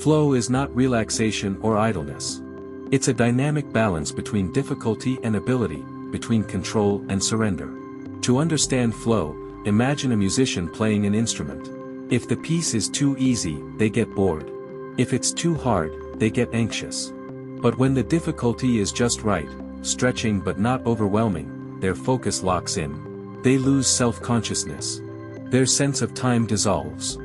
Flow is not relaxation or idleness. It's a dynamic balance between difficulty and ability, between control and surrender. To understand flow, imagine a musician playing an instrument. If the piece is too easy, they get bored. If it's too hard, they get anxious. But when the difficulty is just right, stretching but not overwhelming, their focus locks in. They lose self-consciousness. Their sense of time dissolves.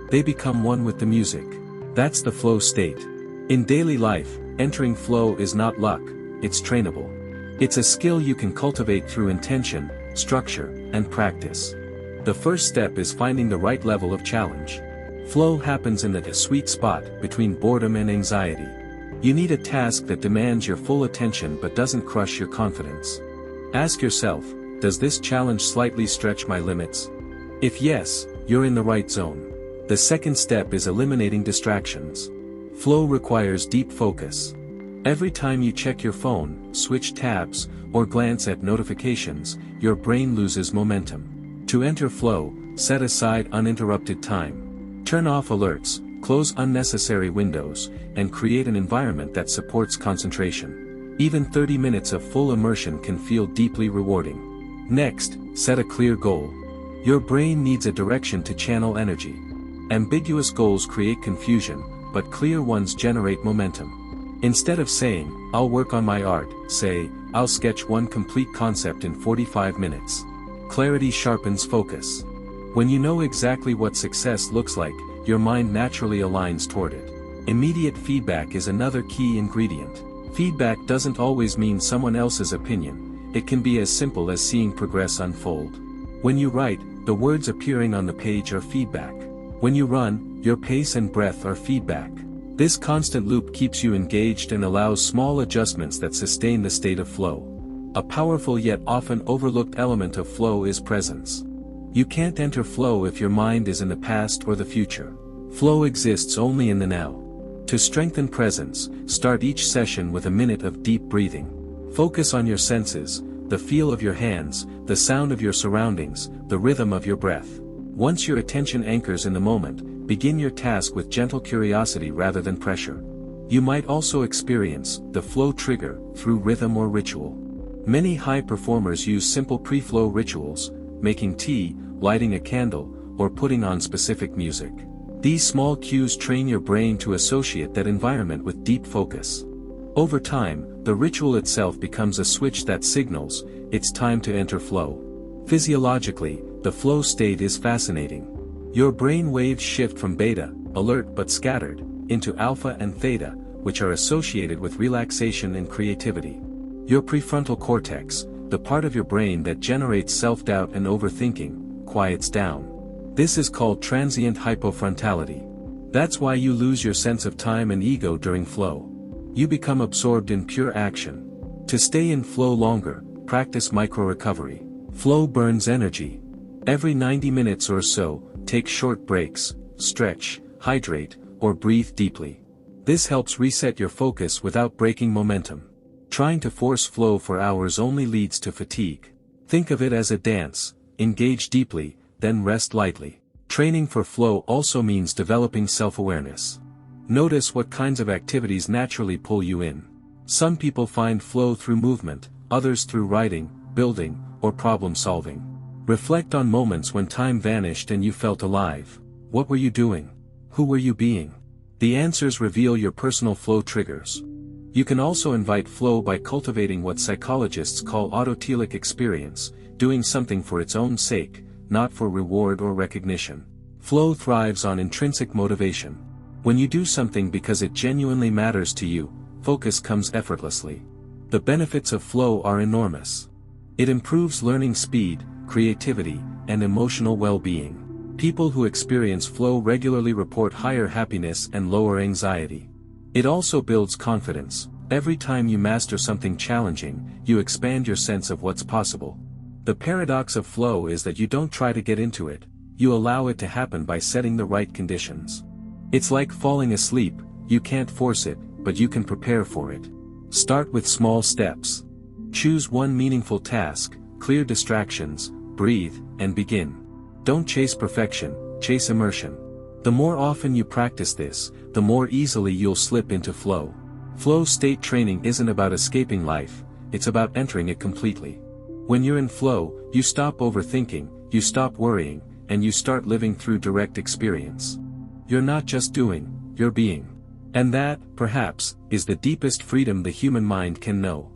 They become one with the music. That's the flow state. In daily life, entering flow is not luck, it's trainable. It's a skill you can cultivate through intention, structure, and practice. The first step is finding the right level of challenge. Flow happens in the sweet spot between boredom and anxiety. You need a task that demands your full attention but doesn't crush your confidence. Ask yourself, does this challenge slightly stretch my limits? If yes, you're in the right zone. The second step is eliminating distractions. Flow requires deep focus. Every time you check your phone, switch tabs, or glance at notifications, your brain loses momentum. To enter flow, set aside uninterrupted time. Turn off alerts, close unnecessary windows, and create an environment that supports concentration. Even 30 minutes of full immersion can feel deeply rewarding. Next, set a clear goal. Your brain needs a direction to channel energy. Ambiguous goals create confusion, but clear ones generate momentum. Instead of saying, "I'll work on my art," say, "I'll sketch one complete concept in 45 minutes. Clarity sharpens focus. When you know exactly what success looks like, your mind naturally aligns toward it. Immediate feedback is another key ingredient. Feedback doesn't always mean someone else's opinion, it can be as simple as seeing progress unfold. When you write, the words appearing on the page are feedback. When you run, your pace and breath are feedback. This constant loop keeps you engaged and allows small adjustments that sustain the state of flow. A powerful yet often overlooked element of flow is presence. You can't enter flow if your mind is in the past or the future. Flow exists only in the now. To strengthen presence, start each session with a minute of deep breathing. Focus on your senses, the feel of your hands, the sound of your surroundings, the rhythm of your breath. Once your attention anchors in the moment, begin your task with gentle curiosity rather than pressure. You might also experience the flow trigger through rhythm or ritual. Many high performers use simple pre-flow rituals, making tea, lighting a candle, or putting on specific music. These small cues train your brain to associate that environment with deep focus. Over time, the ritual itself becomes a switch that signals, it's time to enter flow. Physiologically, the flow state is fascinating. Your brain waves shift from beta, alert but scattered, into alpha and theta, which are associated with relaxation and creativity. Your prefrontal cortex, the part of your brain that generates self-doubt and overthinking, quiets down. This is called transient hypofrontality. That's why you lose your sense of time and ego during flow. You become absorbed in pure action. To stay in flow longer, practice micro-recovery. Flow burns energy. Every 90 minutes or so, take short breaks, stretch, hydrate, or breathe deeply. This helps reset your focus without breaking momentum. Trying to force flow for hours only leads to fatigue. Think of it as a dance, engage deeply, then rest lightly. Training for flow also means developing self-awareness. Notice what kinds of activities naturally pull you in. Some people find flow through movement, others through writing, building, or problem solving. Reflect on moments when time vanished and you felt alive. What were you doing? Who were you being? The answers reveal your personal flow triggers. You can also invite flow by cultivating what psychologists call autotelic experience, doing something for its own sake, not for reward or recognition. Flow thrives on intrinsic motivation. When you do something because it genuinely matters to you, focus comes effortlessly. The benefits of flow are enormous. It improves learning speed, creativity, and emotional well-being. People who experience flow regularly report higher happiness and lower anxiety. It also builds confidence. Every time you master something challenging, you expand your sense of what's possible. The paradox of flow is that you don't try to get into it, you allow it to happen by setting the right conditions. It's like falling asleep, you can't force it, but you can prepare for it. Start with small steps. Choose one meaningful task, clear distractions, breathe, and begin. Don't chase perfection, chase immersion. The more often you practice this, the more easily you'll slip into flow. Flow state training isn't about escaping life, it's about entering it completely. When you're in flow, you stop overthinking, you stop worrying, and you start living through direct experience. You're not just doing, you're being. And that, perhaps, is the deepest freedom the human mind can know.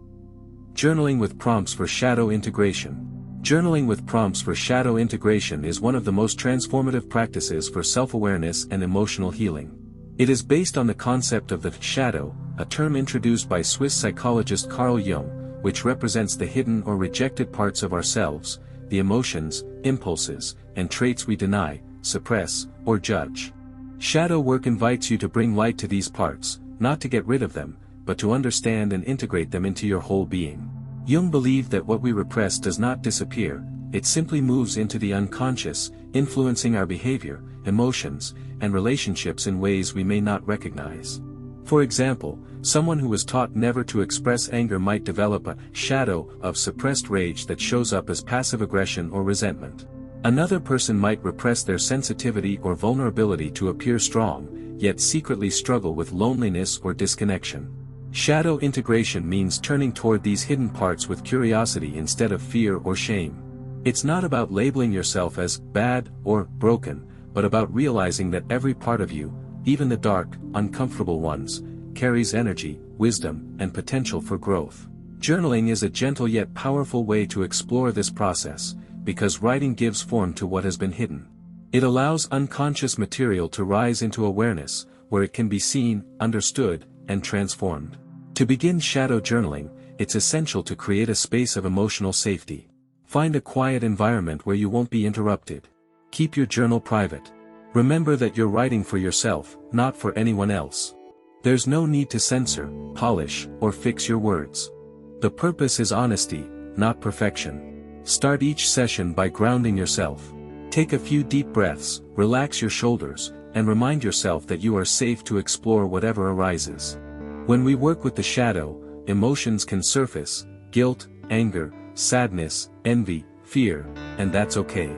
Journaling with prompts for shadow integration. Journaling with prompts for shadow integration is one of the most transformative practices for self-awareness and emotional healing. It is based on the concept of the shadow, a term introduced by Swiss psychologist Carl Jung, which represents the hidden or rejected parts of ourselves, the emotions, impulses, and traits we deny, suppress, or judge. Shadow work invites you to bring light to these parts, not to get rid of them, but to understand and integrate them into your whole being. Jung believed that what we repress does not disappear, it simply moves into the unconscious, influencing our behavior, emotions, and relationships in ways we may not recognize. For example, someone who was taught never to express anger might develop a shadow of suppressed rage that shows up as passive aggression or resentment. Another person might repress their sensitivity or vulnerability to appear strong, yet secretly struggle with loneliness or disconnection. Shadow integration means turning toward these hidden parts with curiosity instead of fear or shame. It's not about labeling yourself as bad or broken, but about realizing that every part of you, even the dark, uncomfortable ones, carries energy, wisdom, and potential for growth. Journaling is a gentle yet powerful way to explore this process, because writing gives form to what has been hidden. It allows unconscious material to rise into awareness, where it can be seen, understood, and transformed. To begin shadow journaling, it's essential to create a space of emotional safety. Find a quiet environment where you won't be interrupted. Keep your journal private. Remember that you're writing for yourself, not for anyone else. There's no need to censor, polish, or fix your words. The purpose is honesty, not perfection. Start each session by grounding yourself. Take a few deep breaths, relax your shoulders, and remind yourself that you are safe to explore whatever arises. When we work with the shadow, emotions can surface: guilt, anger, sadness, envy, fear, and that's okay.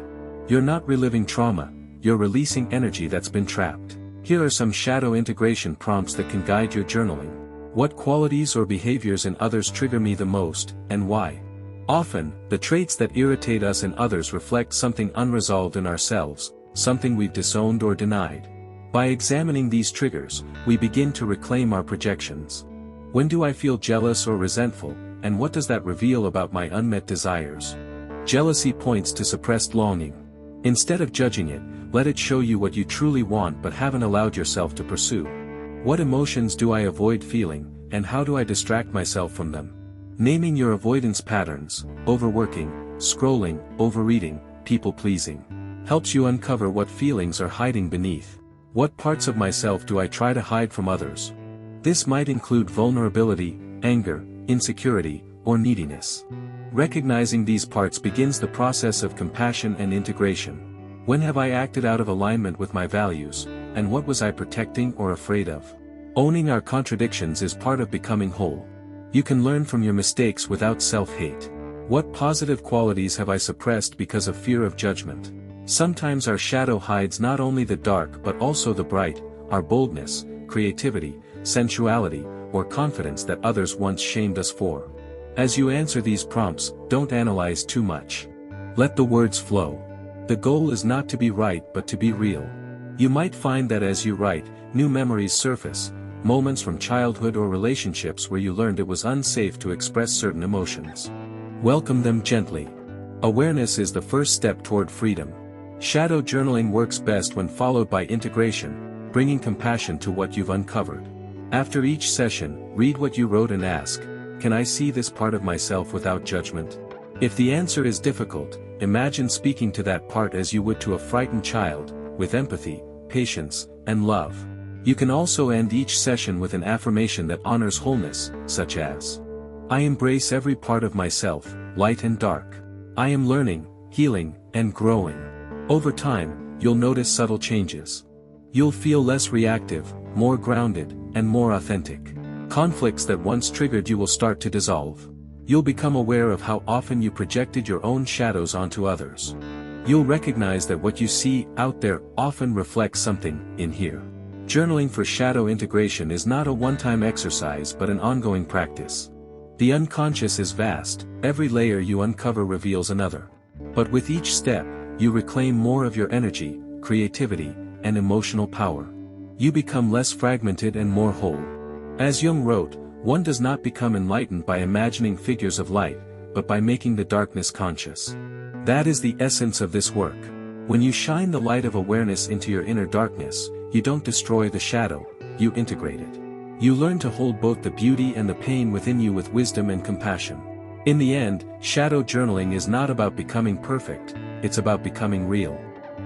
You're not reliving trauma, you're releasing energy that's been trapped. Here are some shadow integration prompts that can guide your journaling. What qualities or behaviors in others trigger me the most, and why? Often, the traits that irritate us in others reflect something unresolved in ourselves, something we've disowned or denied. By examining these triggers, we begin to reclaim our projections. When do I feel jealous or resentful, and what does that reveal about my unmet desires? Jealousy points to suppressed longing. Instead of judging it, let it show you what you truly want but haven't allowed yourself to pursue. What emotions do I avoid feeling, and how do I distract myself from them? Naming your avoidance patterns, overworking, scrolling, overeating, people-pleasing, helps you uncover what feelings are hiding beneath. What parts of myself do I try to hide from others? This might include vulnerability, anger, insecurity, or neediness. Recognizing these parts begins the process of compassion and integration. When have I acted out of alignment with my values, and what was I protecting or afraid of? Owning our contradictions is part of becoming whole. You can learn from your mistakes without self-hate. What positive qualities have I suppressed because of fear of judgment? Sometimes our shadow hides not only the dark but also the bright: our boldness, creativity, sensuality, or confidence that others once shamed us for. As you answer these prompts, don't analyze too much. Let the words flow. The goal is not to be right but to be real. You might find that as you write, new memories surface, moments from childhood or relationships where you learned it was unsafe to express certain emotions. Welcome them gently. Awareness is the first step toward freedom. Shadow journaling works best when followed by integration, bringing compassion to what you've uncovered. After each session, read what you wrote and ask, can I see this part of myself without judgment? If the answer is difficult, imagine speaking to that part as you would to a frightened child, with empathy, patience, and love. You can also end each session with an affirmation that honors wholeness, such as, I embrace every part of myself, light and dark. I am learning, healing, and growing. Over time, you'll notice subtle changes. You'll feel less reactive, more grounded, and more authentic. Conflicts that once triggered you will start to dissolve. You'll become aware of how often you projected your own shadows onto others. You'll recognize that what you see out there often reflects something in here. Journaling for shadow integration is not a one-time exercise but an ongoing practice. The unconscious is vast, every layer you uncover reveals another. But with each step, you reclaim more of your energy, creativity, and emotional power. You become less fragmented and more whole. As Jung wrote, one does not become enlightened by imagining figures of light, but by making the darkness conscious. That is the essence of this work. When you shine the light of awareness into your inner darkness, you don't destroy the shadow, you integrate it. You learn to hold both the beauty and the pain within you with wisdom and compassion. In the end, shadow journaling is not about becoming perfect, it's about becoming real.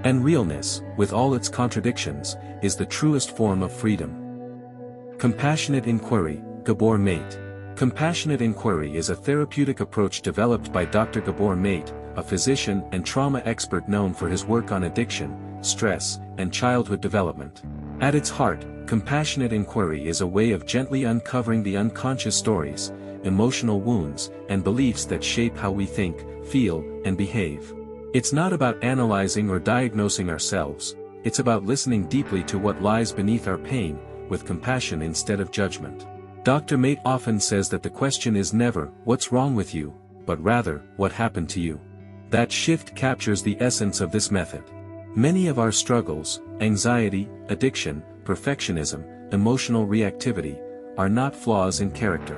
And realness, with all its contradictions, is the truest form of freedom. Compassionate Inquiry, Gabor Mate. Compassionate inquiry is a therapeutic approach developed by Dr. Gabor Mate, a physician and trauma expert known for his work on addiction, stress, and childhood development. At its heart, compassionate inquiry is a way of gently uncovering the unconscious stories, emotional wounds, and beliefs that shape how we think, feel, and behave. It's not about analyzing or diagnosing ourselves, it's about listening deeply to what lies beneath our pain, with compassion instead of judgment. Dr. Mate often says that the question is never, what's wrong with you, but rather, what happened to you? That shift captures the essence of this method. Many of our struggles, anxiety, addiction, perfectionism, emotional reactivity, are not flaws in character.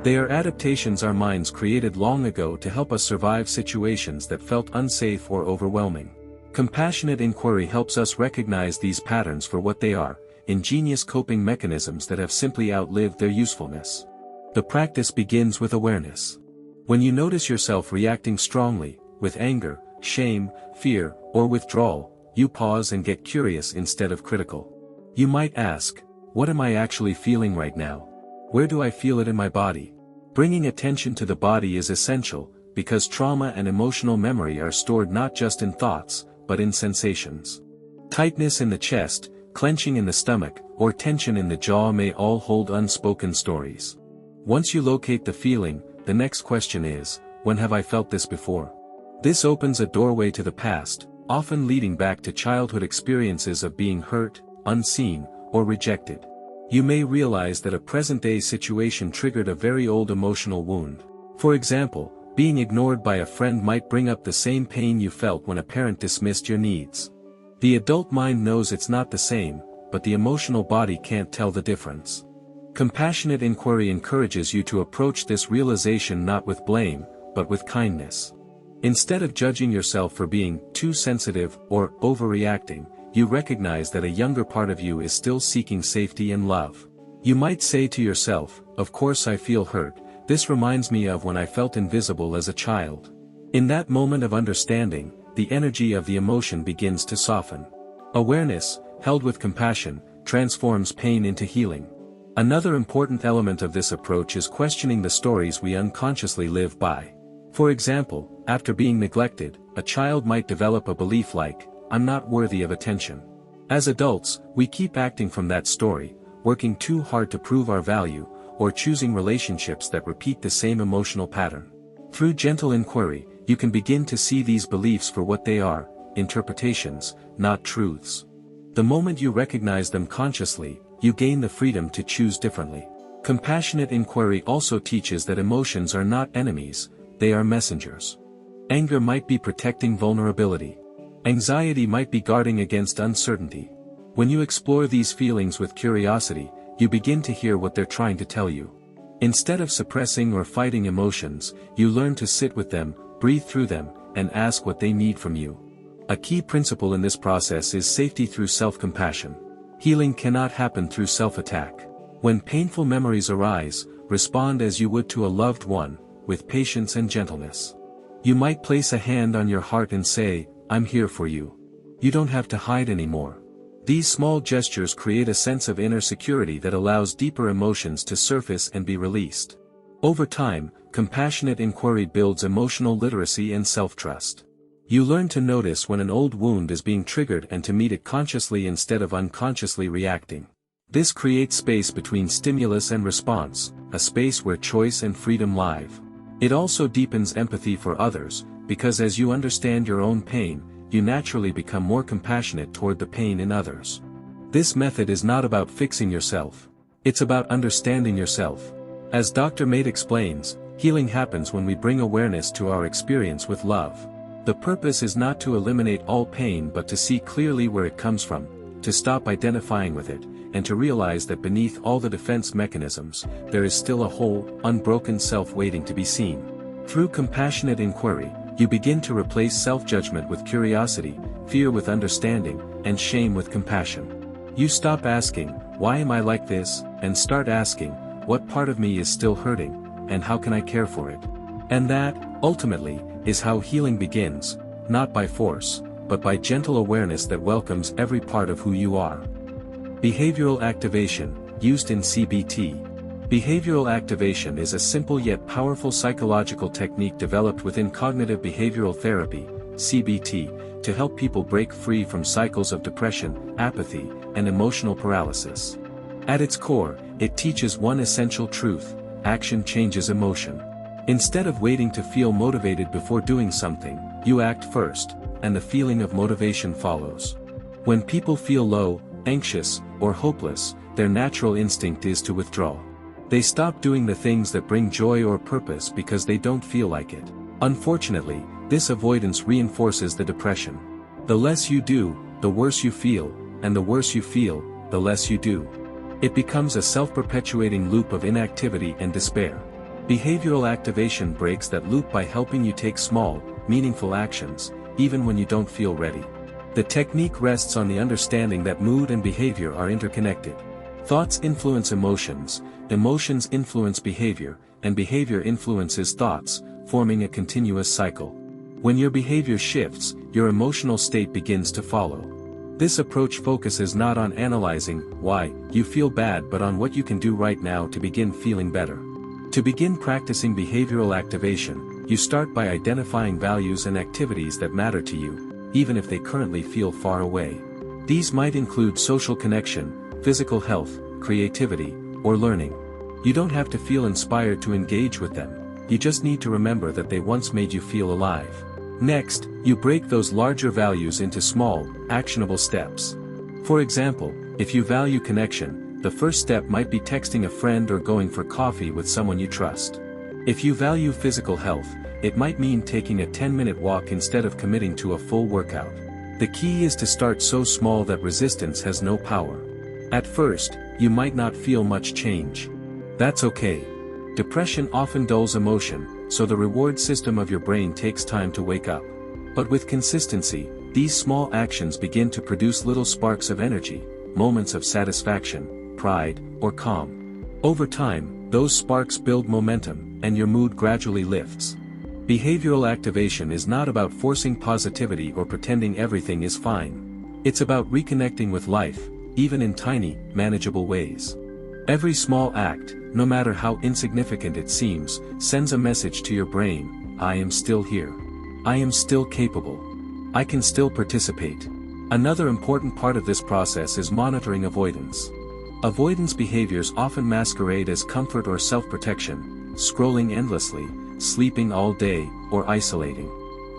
They are adaptations our minds created long ago to help us survive situations that felt unsafe or overwhelming. Compassionate inquiry helps us recognize these patterns for what they are, ingenious coping mechanisms that have simply outlived their usefulness. The practice begins with awareness. When you notice yourself reacting strongly, with anger, shame, fear, or withdrawal, you pause and get curious instead of critical. You might ask, what am I actually feeling right now? Where do I feel it in my body? Bringing attention to the body is essential, because trauma and emotional memory are stored not just in thoughts, but in sensations. Tightness in the chest, clenching in the stomach, or tension in the jaw may all hold unspoken stories. Once you locate the feeling, the next question is, when have I felt this before? This opens a doorway to the past, often leading back to childhood experiences of being hurt, unseen, or rejected. You may realize that a present-day situation triggered a very old emotional wound. For example, being ignored by a friend might bring up the same pain you felt when a parent dismissed your needs. The adult mind knows it's not the same, but the emotional body can't tell the difference. Compassionate inquiry encourages you to approach this realization not with blame, but with kindness. Instead of judging yourself for being too sensitive or overreacting, you recognize that a younger part of you is still seeking safety and love. You might say to yourself, of course I feel hurt, this reminds me of when I felt invisible as a child. In that moment of understanding, the energy of the emotion begins to soften. Awareness, held with compassion, transforms pain into healing. Another important element of this approach is questioning the stories we unconsciously live by. For example, after being neglected, a child might develop a belief like, I'm not worthy of attention. As adults, we keep acting from that story, working too hard to prove our value, or choosing relationships that repeat the same emotional pattern. Through gentle inquiry, you can begin to see these beliefs for what they are, interpretations, not truths. The moment you recognize them consciously, you gain the freedom to choose differently. Compassionate inquiry also teaches that emotions are not enemies, they are messengers. Anger might be protecting vulnerability. Anxiety might be guarding against uncertainty. When you explore these feelings with curiosity, you begin to hear what they're trying to tell you. Instead of suppressing or fighting emotions, you learn to sit with them, breathe through them, and ask what they need from you. A key principle in this process is safety through self-compassion. Healing cannot happen through self-attack. When painful memories arise, respond as you would to a loved one, with patience and gentleness. You might place a hand on your heart and say, "I'm here for you." You don't have to hide anymore. These small gestures create a sense of inner security that allows deeper emotions to surface and be released. Over time, compassionate inquiry builds emotional literacy and self-trust. You learn to notice when an old wound is being triggered and to meet it consciously instead of unconsciously reacting. This creates space between stimulus and response, a space where choice and freedom live. It also deepens empathy for others, because as you understand your own pain, you naturally become more compassionate toward the pain in others. This method is not about fixing yourself. It's about understanding yourself. As Dr. Mate explains, healing happens when we bring awareness to our experience with love. The purpose is not to eliminate all pain but to see clearly where it comes from, to stop identifying with it, and to realize that beneath all the defense mechanisms, there is still a whole, unbroken self waiting to be seen. Through compassionate inquiry, you begin to replace self-judgment with curiosity, fear with understanding, and shame with compassion. You stop asking, "Why am I like this?" and start asking, "What part of me is still hurting, and how can I care for it?" And that, ultimately, is how healing begins, not by force, but by gentle awareness that welcomes every part of who you are. Behavioral activation, used in CBT. Behavioral activation is a simple yet powerful psychological technique developed within cognitive behavioral therapy, CBT, to help people break free from cycles of depression, apathy, and emotional paralysis. At its core, it teaches one essential truth: action changes emotion. Instead of waiting to feel motivated before doing something, you act first, and the feeling of motivation follows. When people feel low, anxious, or hopeless, their natural instinct is to withdraw. They stop doing the things that bring joy or purpose because they don't feel like it. Unfortunately, this avoidance reinforces the depression. The less you do, the worse you feel, and the worse you feel, the less you do. It becomes a self-perpetuating loop of inactivity and despair. Behavioral activation breaks that loop by helping you take small, meaningful actions, even when you don't feel ready. The technique rests on the understanding that mood and behavior are interconnected. Thoughts influence emotions, emotions influence behavior, and behavior influences thoughts, forming a continuous cycle. When your behavior shifts, your emotional state begins to follow. This approach focuses not on analyzing why you feel bad but on what you can do right now to begin feeling better. To begin practicing behavioral activation, you start by identifying values and activities that matter to you, even if they currently feel far away. These might include social connection, physical health, creativity, or learning. You don't have to feel inspired to engage with them, you just need to remember that they once made you feel alive. Next, you break those larger values into small, actionable steps. For example, if you value connection, the first step might be texting a friend or going for coffee with someone you trust. If you value physical health, it might mean taking a 10-minute walk instead of committing to a full workout. The key is to start so small that resistance has no power. At first, you might not feel much change. That's okay. Depression often dulls emotion, so the reward system of your brain takes time to wake up. But with consistency, these small actions begin to produce little sparks of energy, moments of satisfaction, pride, or calm. Over time, those sparks build momentum, and your mood gradually lifts. Behavioral activation is not about forcing positivity or pretending everything is fine. It's about reconnecting with life, even in tiny, manageable ways. Every small act, no matter how insignificant it seems, sends a message to your brain: I am still here. I am still capable. I can still participate. Another important part of this process is monitoring avoidance. Avoidance behaviors often masquerade as comfort or self-protection, scrolling endlessly, sleeping all day, or isolating.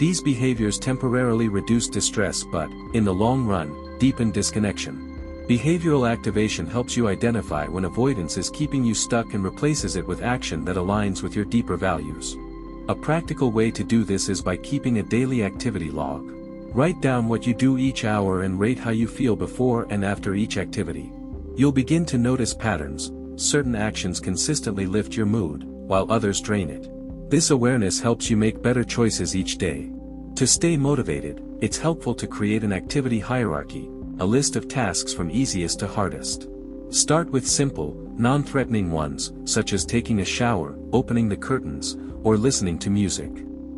These behaviors temporarily reduce distress but, in the long run, deepen disconnection. Behavioral activation helps you identify when avoidance is keeping you stuck and replaces it with action that aligns with your deeper values. A practical way to do this is by keeping a daily activity log. Write down what you do each hour and rate how you feel before and after each activity. You'll begin to notice patterns. Certain actions consistently lift your mood, while others drain it. This awareness helps you make better choices each day. To stay motivated, it's helpful to create an activity hierarchy, a list of tasks from easiest to hardest. Start with simple, non-threatening ones, such as taking a shower, opening the curtains, or listening to music.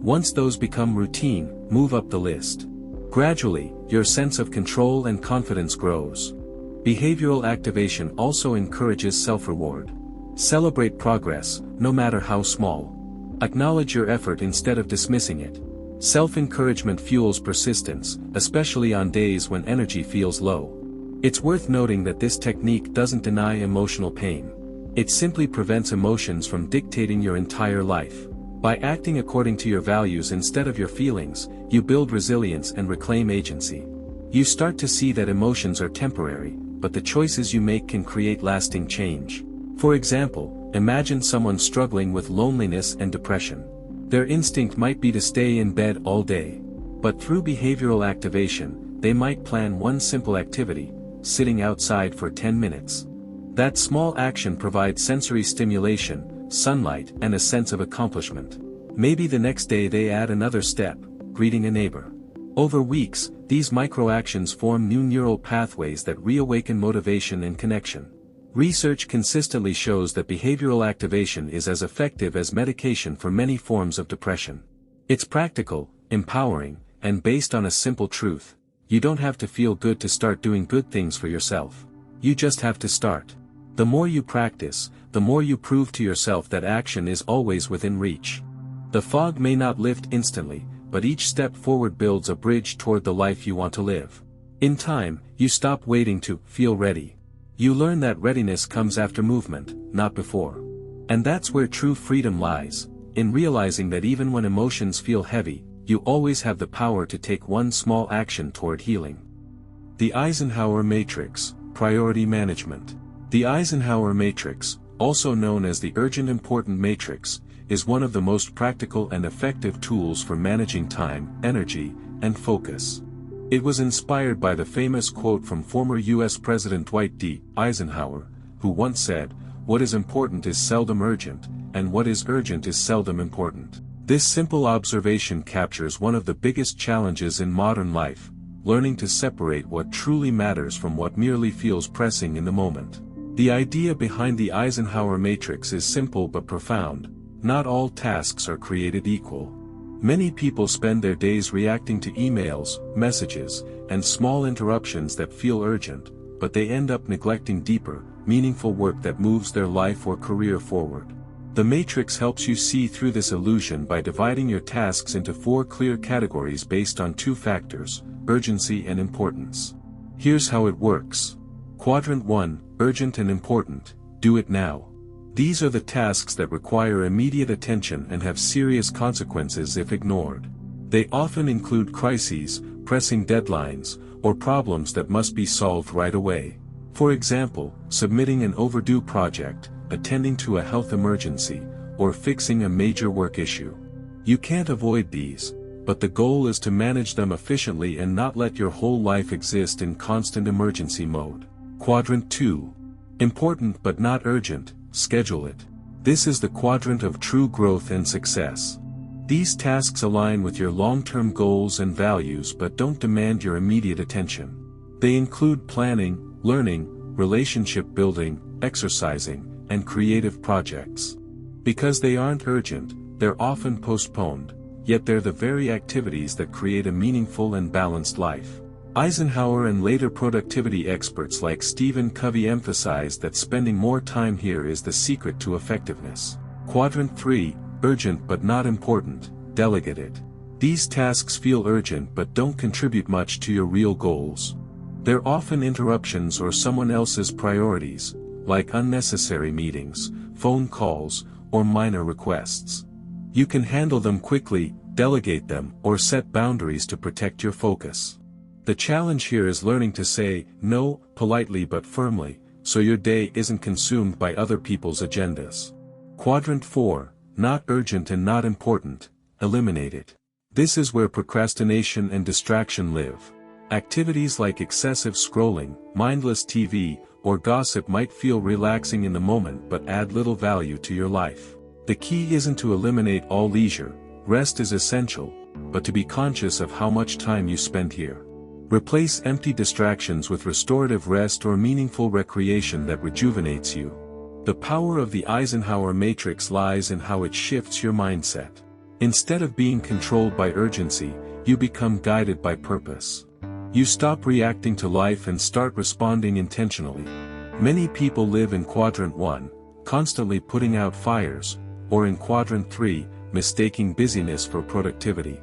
Once those become routine, move up the list. Gradually, your sense of control and confidence grows. Behavioral activation also encourages self-reward. Celebrate progress, no matter how small. Acknowledge your effort instead of dismissing it. Self-encouragement fuels persistence, especially on days when energy feels low. It's worth noting that this technique doesn't deny emotional pain. It simply prevents emotions from dictating your entire life. By acting according to your values instead of your feelings, you build resilience and reclaim agency. You start to see that emotions are temporary, but the choices you make can create lasting change. For example, imagine someone struggling with loneliness and depression. Their instinct might be to stay in bed all day. But through behavioral activation, they might plan one simple activity, sitting outside for 10 minutes. That small action provides sensory stimulation, sunlight, and a sense of accomplishment. Maybe the next day they add another step, greeting a neighbor. Over weeks, these micro-actions form new neural pathways that reawaken motivation and connection. Research consistently shows that behavioral activation is as effective as medication for many forms of depression. It's practical, empowering, and based on a simple truth. You don't have to feel good to start doing good things for yourself. You just have to start. The more you practice, the more you prove to yourself that action is always within reach. The fog may not lift instantly, but each step forward builds a bridge toward the life you want to live. In time, you stop waiting to feel ready. You learn that readiness comes after movement, not before. And that's where true freedom lies, in realizing that even when emotions feel heavy, you always have the power to take one small action toward healing. The Eisenhower Matrix, Priority Management. The Eisenhower Matrix, also known as the Urgent Important Matrix, is one of the most practical and effective tools for managing time, energy, and focus. It was inspired by the famous quote from former U.S. President Dwight D. Eisenhower, who once said, "What is important is seldom urgent, and what is urgent is seldom important." This simple observation captures one of the biggest challenges in modern life, learning to separate what truly matters from what merely feels pressing in the moment. The idea behind the Eisenhower Matrix is simple but profound. Not all tasks are created equal. Many people spend their days reacting to emails, messages, and small interruptions that feel urgent, but they end up neglecting deeper, meaningful work that moves their life or career forward. The Matrix helps you see through this illusion by dividing your tasks into 4 clear categories based on 2 factors, urgency and importance. Here's how it works. Quadrant 1, urgent and important, do it now. These are the tasks that require immediate attention and have serious consequences if ignored. They often include crises, pressing deadlines, or problems that must be solved right away. For example, submitting an overdue project, attending to a health emergency, or fixing a major work issue. You can't avoid these, but the goal is to manage them efficiently and not let your whole life exist in constant emergency mode. Quadrant 2. Important but not urgent, schedule it. This is the quadrant of true growth and success. These tasks align with your long-term goals and values but don't demand your immediate attention. They include planning, learning, relationship building, exercising, and creative projects. Because they aren't urgent, they're often postponed, yet they're the very activities that create a meaningful and balanced life. Eisenhower and later productivity experts like Stephen Covey emphasized that spending more time here is the secret to effectiveness. Quadrant 3, urgent but not important, delegate it. These tasks feel urgent but don't contribute much to your real goals. They're often interruptions or someone else's priorities, like unnecessary meetings, phone calls, or minor requests. You can handle them quickly, delegate them, or set boundaries to protect your focus. The challenge here is learning to say no, politely but firmly, so your day isn't consumed by other people's agendas. Quadrant 4, not urgent and not important, eliminate it. This is where procrastination and distraction live. Activities like excessive scrolling, mindless TV, or gossip might feel relaxing in the moment but add little value to your life. The key isn't to eliminate all leisure, rest is essential, but to be conscious of how much time you spend here. Replace empty distractions with restorative rest or meaningful recreation that rejuvenates you. The power of the Eisenhower matrix lies in how it shifts your mindset. Instead of being controlled by urgency, you become guided by purpose. You stop reacting to life and start responding intentionally. Many people live in Quadrant 1, constantly putting out fires, or in Quadrant 3, mistaking busyness for productivity.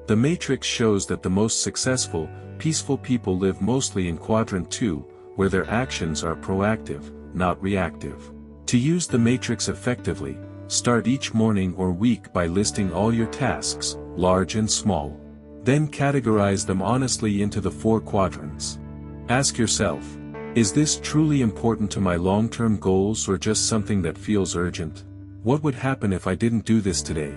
The matrix shows that the most successful, peaceful people live mostly in Quadrant 2, where their actions are proactive, not reactive. To use the matrix effectively, start each morning or week by listing all your tasks, large and small. Then categorize them honestly into the 4 quadrants. Ask yourself, is this truly important to my long-term goals or just something that feels urgent? What would happen if I didn't do this today?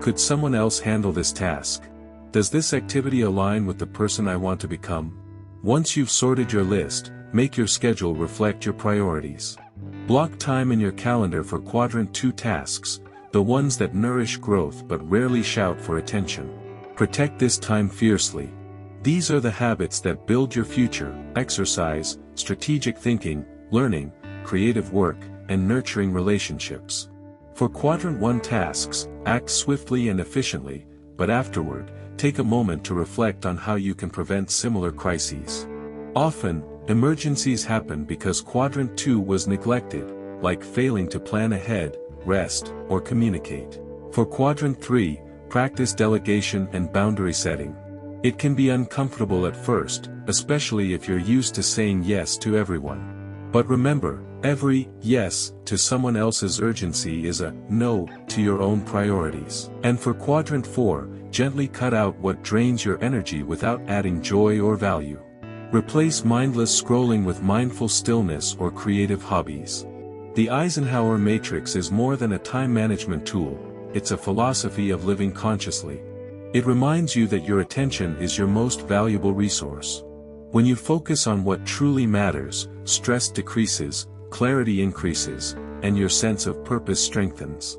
Could someone else handle this task? Does this activity align with the person I want to become? Once you've sorted your list, make your schedule reflect your priorities. Block time in your calendar for Quadrant 2 tasks, the ones that nourish growth but rarely shout for attention. Protect this time fiercely. These are the habits that build your future: exercise, strategic thinking, learning, creative work, and nurturing relationships. For Quadrant 1 tasks, act swiftly and efficiently, but afterward, take a moment to reflect on how you can prevent similar crises. Often, emergencies happen because Quadrant 2 was neglected, like failing to plan ahead, rest, or communicate. For Quadrant 3, practice delegation and boundary setting. It can be uncomfortable at first, especially if you're used to saying yes to everyone. But remember, every yes to someone else's urgency is a no to your own priorities. And for Quadrant 4, gently cut out what drains your energy without adding joy or value. Replace mindless scrolling with mindful stillness or creative hobbies. The Eisenhower matrix is more than a time management tool, it's a philosophy of living consciously. It reminds you that your attention is your most valuable resource. When you focus on what truly matters, stress decreases, clarity increases, and your sense of purpose strengthens.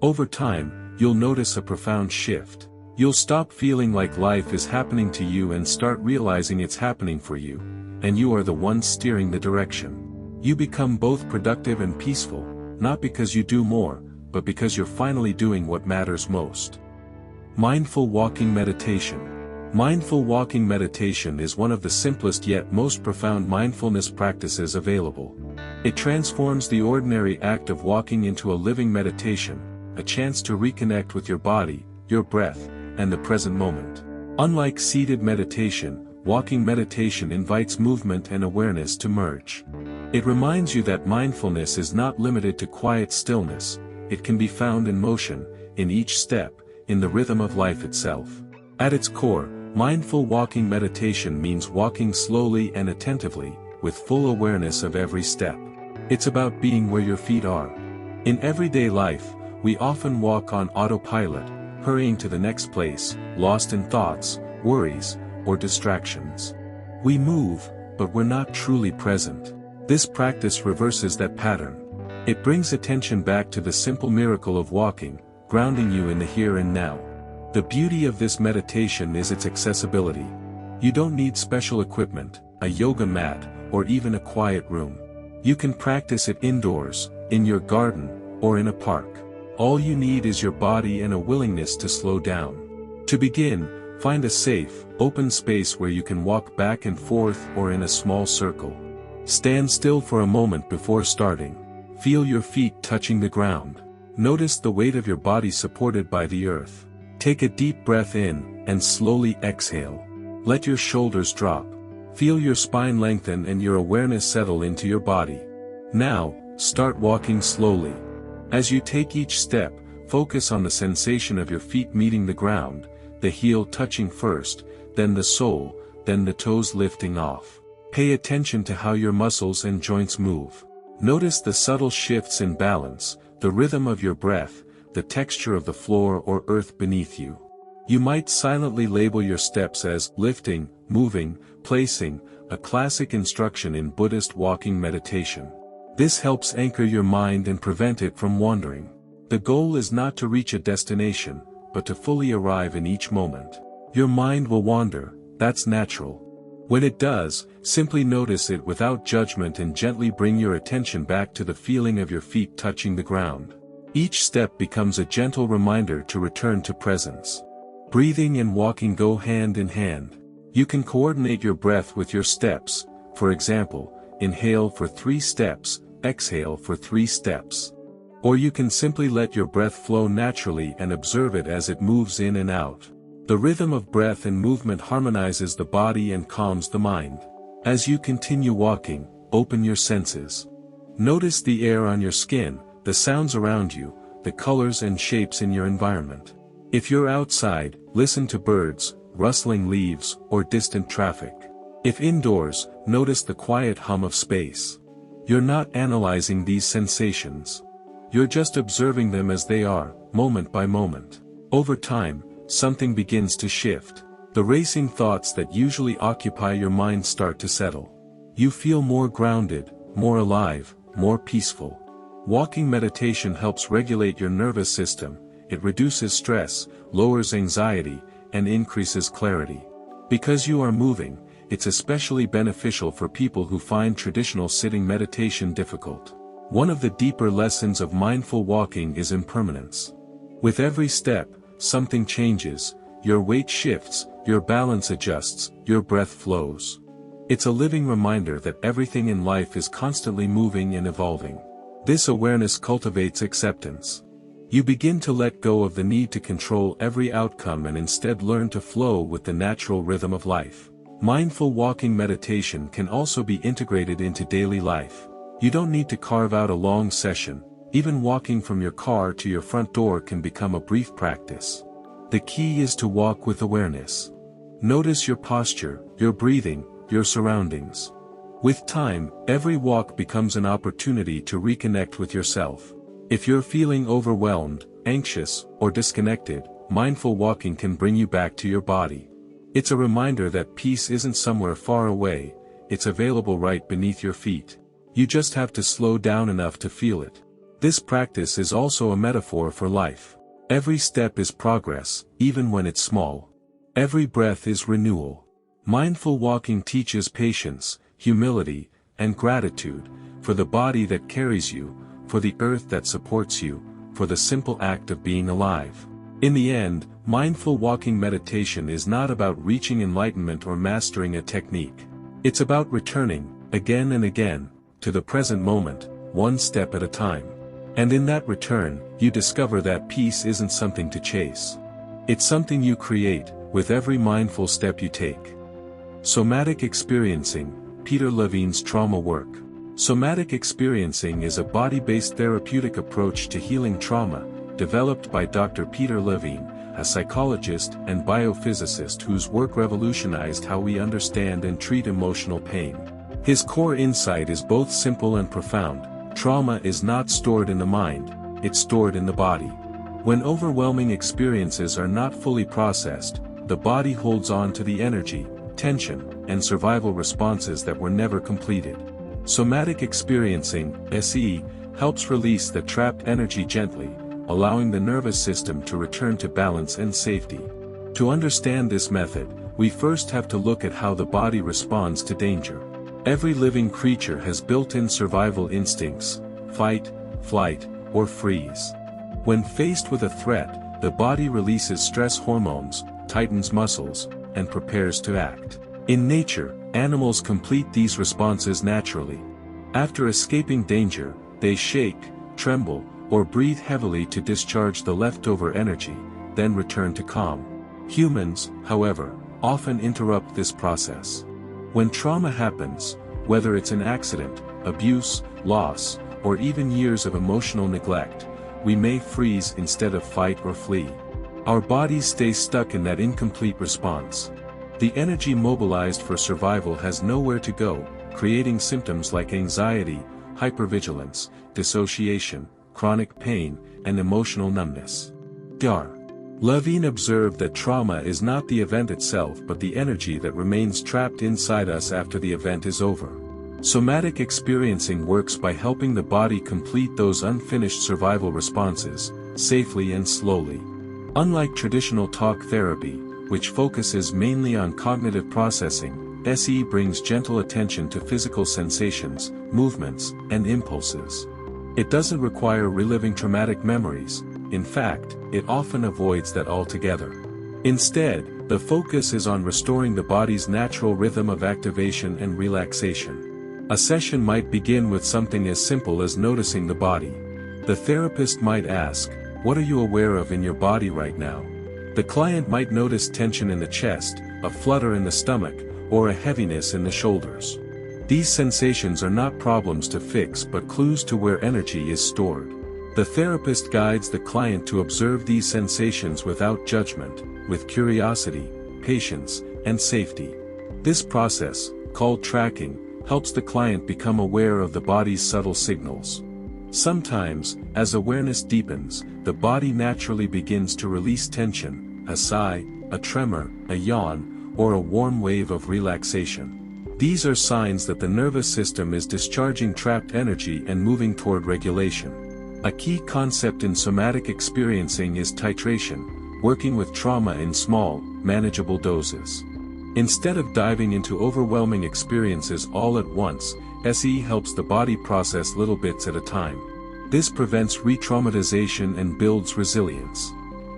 Over time, you'll notice a profound shift. You'll stop feeling like life is happening to you and start realizing it's happening for you, and you are the one steering the direction. You become both productive and peaceful, not because you do more, but because you're finally doing what matters most. Mindful walking meditation. Mindful walking meditation is one of the simplest yet most profound mindfulness practices available. It transforms the ordinary act of walking into a living meditation, a chance to reconnect with your body, your breath, and the present moment. Unlike seated meditation, walking meditation invites movement and awareness to merge. It reminds you that mindfulness is not limited to quiet stillness, it can be found in motion, in each step, in the rhythm of life itself. At its core, mindful walking meditation means walking slowly and attentively, with full awareness of every step. It's about being where your feet are. In everyday life, we often walk on autopilot, hurrying to the next place, lost in thoughts, worries, or distractions. We move, but we're not truly present. This practice reverses that pattern. It brings attention back to the simple miracle of walking, grounding you in the here and now. The beauty of this meditation is its accessibility. You don't need special equipment, a yoga mat, or even a quiet room. You can practice it indoors, in your garden, or in a park. All you need is your body and a willingness to slow down. To begin, find a safe, open space where you can walk back and forth or in a small circle. Stand still for a moment before starting. Feel your feet touching the ground. Notice the weight of your body supported by the earth. Take a deep breath in, and slowly exhale. Let your shoulders drop. Feel your spine lengthen and your awareness settle into your body. Now, start walking slowly. As you take each step, focus on the sensation of your feet meeting the ground, the heel touching first, then the sole, then the toes lifting off. Pay attention to how your muscles and joints move. Notice the subtle shifts in balance, the rhythm of your breath, the texture of the floor or earth beneath you. You might silently label your steps as lifting, moving, placing, a classic instruction in Buddhist walking meditation. This helps anchor your mind and prevent it from wandering. The goal is not to reach a destination, but to fully arrive in each moment. Your mind will wander, that's natural. When it does, simply notice it without judgment and gently bring your attention back to the feeling of your feet touching the ground. Each step becomes a gentle reminder to return to presence. Breathing and walking go hand in hand. You can coordinate your breath with your steps, for example, inhale for 3 steps, exhale for 3 steps. Or you can simply let your breath flow naturally and observe it as it moves in and out. The rhythm of breath and movement harmonizes the body and calms the mind. As you continue walking, open your senses. Notice the air on your skin, the sounds around you, the colors and shapes in your environment. If you're outside, listen to birds, rustling leaves, or distant traffic. If indoors, notice the quiet hum of space. You're not analyzing these sensations. You're just observing them as they are, moment by moment. Over time, something begins to shift. The racing thoughts that usually occupy your mind start to settle. You feel more grounded, more alive, more peaceful. Walking meditation helps regulate your nervous system, it reduces stress, lowers anxiety, and increases clarity. Because you are moving, it's especially beneficial for people who find traditional sitting meditation difficult. One of the deeper lessons of mindful walking is impermanence. With every step, something changes, your weight shifts, your balance adjusts, your breath flows. It's a living reminder that everything in life is constantly moving and evolving. This awareness cultivates acceptance. You begin to let go of the need to control every outcome and instead learn to flow with the natural rhythm of life. Mindful walking meditation can also be integrated into daily life. You don't need to carve out a long session. Even walking from your car to your front door can become a brief practice. The key is to walk with awareness. Notice your posture, your breathing, your surroundings. With time, every walk becomes an opportunity to reconnect with yourself. If you're feeling overwhelmed, anxious, or disconnected, mindful walking can bring you back to your body. It's a reminder that peace isn't somewhere far away, it's available right beneath your feet. You just have to slow down enough to feel it. This practice is also a metaphor for life. Every step is progress, even when it's small. Every breath is renewal. Mindful walking teaches patience, humility, and gratitude, for the body that carries you, for the earth that supports you, for the simple act of being alive. In the end, mindful walking meditation is not about reaching enlightenment or mastering a technique. It's about returning, again and again, to the present moment, one step at a time. And in that return, you discover that peace isn't something to chase. It's something you create, with every mindful step you take. Somatic experiencing, Peter Levine's trauma work. Somatic experiencing is a body-based therapeutic approach to healing trauma, developed by Dr. Peter Levine, a psychologist and biophysicist whose work revolutionized how we understand and treat emotional pain. His core insight is both simple and profound. Trauma is not stored in the mind, it's stored in the body. When overwhelming experiences are not fully processed, the body holds on to the energy, tension, and survival responses that were never completed. Somatic experiencing, SE, helps release the trapped energy gently, allowing the nervous system to return to balance and safety. To understand this method, we first have to look at how the body responds to danger. Every living creature has built-in survival instincts: fight, flight, or freeze. When faced with a threat, the body releases stress hormones, tightens muscles, and prepares to act. In nature, animals complete these responses naturally. After escaping danger, they shake, tremble, or breathe heavily to discharge the leftover energy, then return to calm. Humans, however, often interrupt this process. When trauma happens, whether it's an accident, abuse, loss, or even years of emotional neglect, we may freeze instead of fight or flee. Our bodies stay stuck in that incomplete response. The energy mobilized for survival has nowhere to go, creating symptoms like anxiety, hypervigilance, dissociation, chronic pain, and emotional numbness. Dr. Levine observed that trauma is not the event itself but the energy that remains trapped inside us after the event is over. Somatic experiencing works by helping the body complete those unfinished survival responses, safely and slowly. Unlike traditional talk therapy, which focuses mainly on cognitive processing, SE brings gentle attention to physical sensations, movements, and impulses. It doesn't require reliving traumatic memories. In fact, it often avoids that altogether. Instead, the focus is on restoring the body's natural rhythm of activation and relaxation. A session might begin with something as simple as noticing the body. The therapist might ask, "What are you aware of in your body right now?" The client might notice tension in the chest, a flutter in the stomach, or a heaviness in the shoulders. These sensations are not problems to fix but clues to where energy is stored. The therapist guides the client to observe these sensations without judgment, with curiosity, patience, and safety. This process, called tracking, helps the client become aware of the body's subtle signals. Sometimes, as awareness deepens, the body naturally begins to release tension, a sigh, a tremor, a yawn, or a warm wave of relaxation. These are signs that the nervous system is discharging trapped energy and moving toward regulation. A key concept in somatic experiencing is titration, working with trauma in small, manageable doses. Instead of diving into overwhelming experiences all at once, SE helps the body process little bits at a time. This prevents re-traumatization and builds resilience.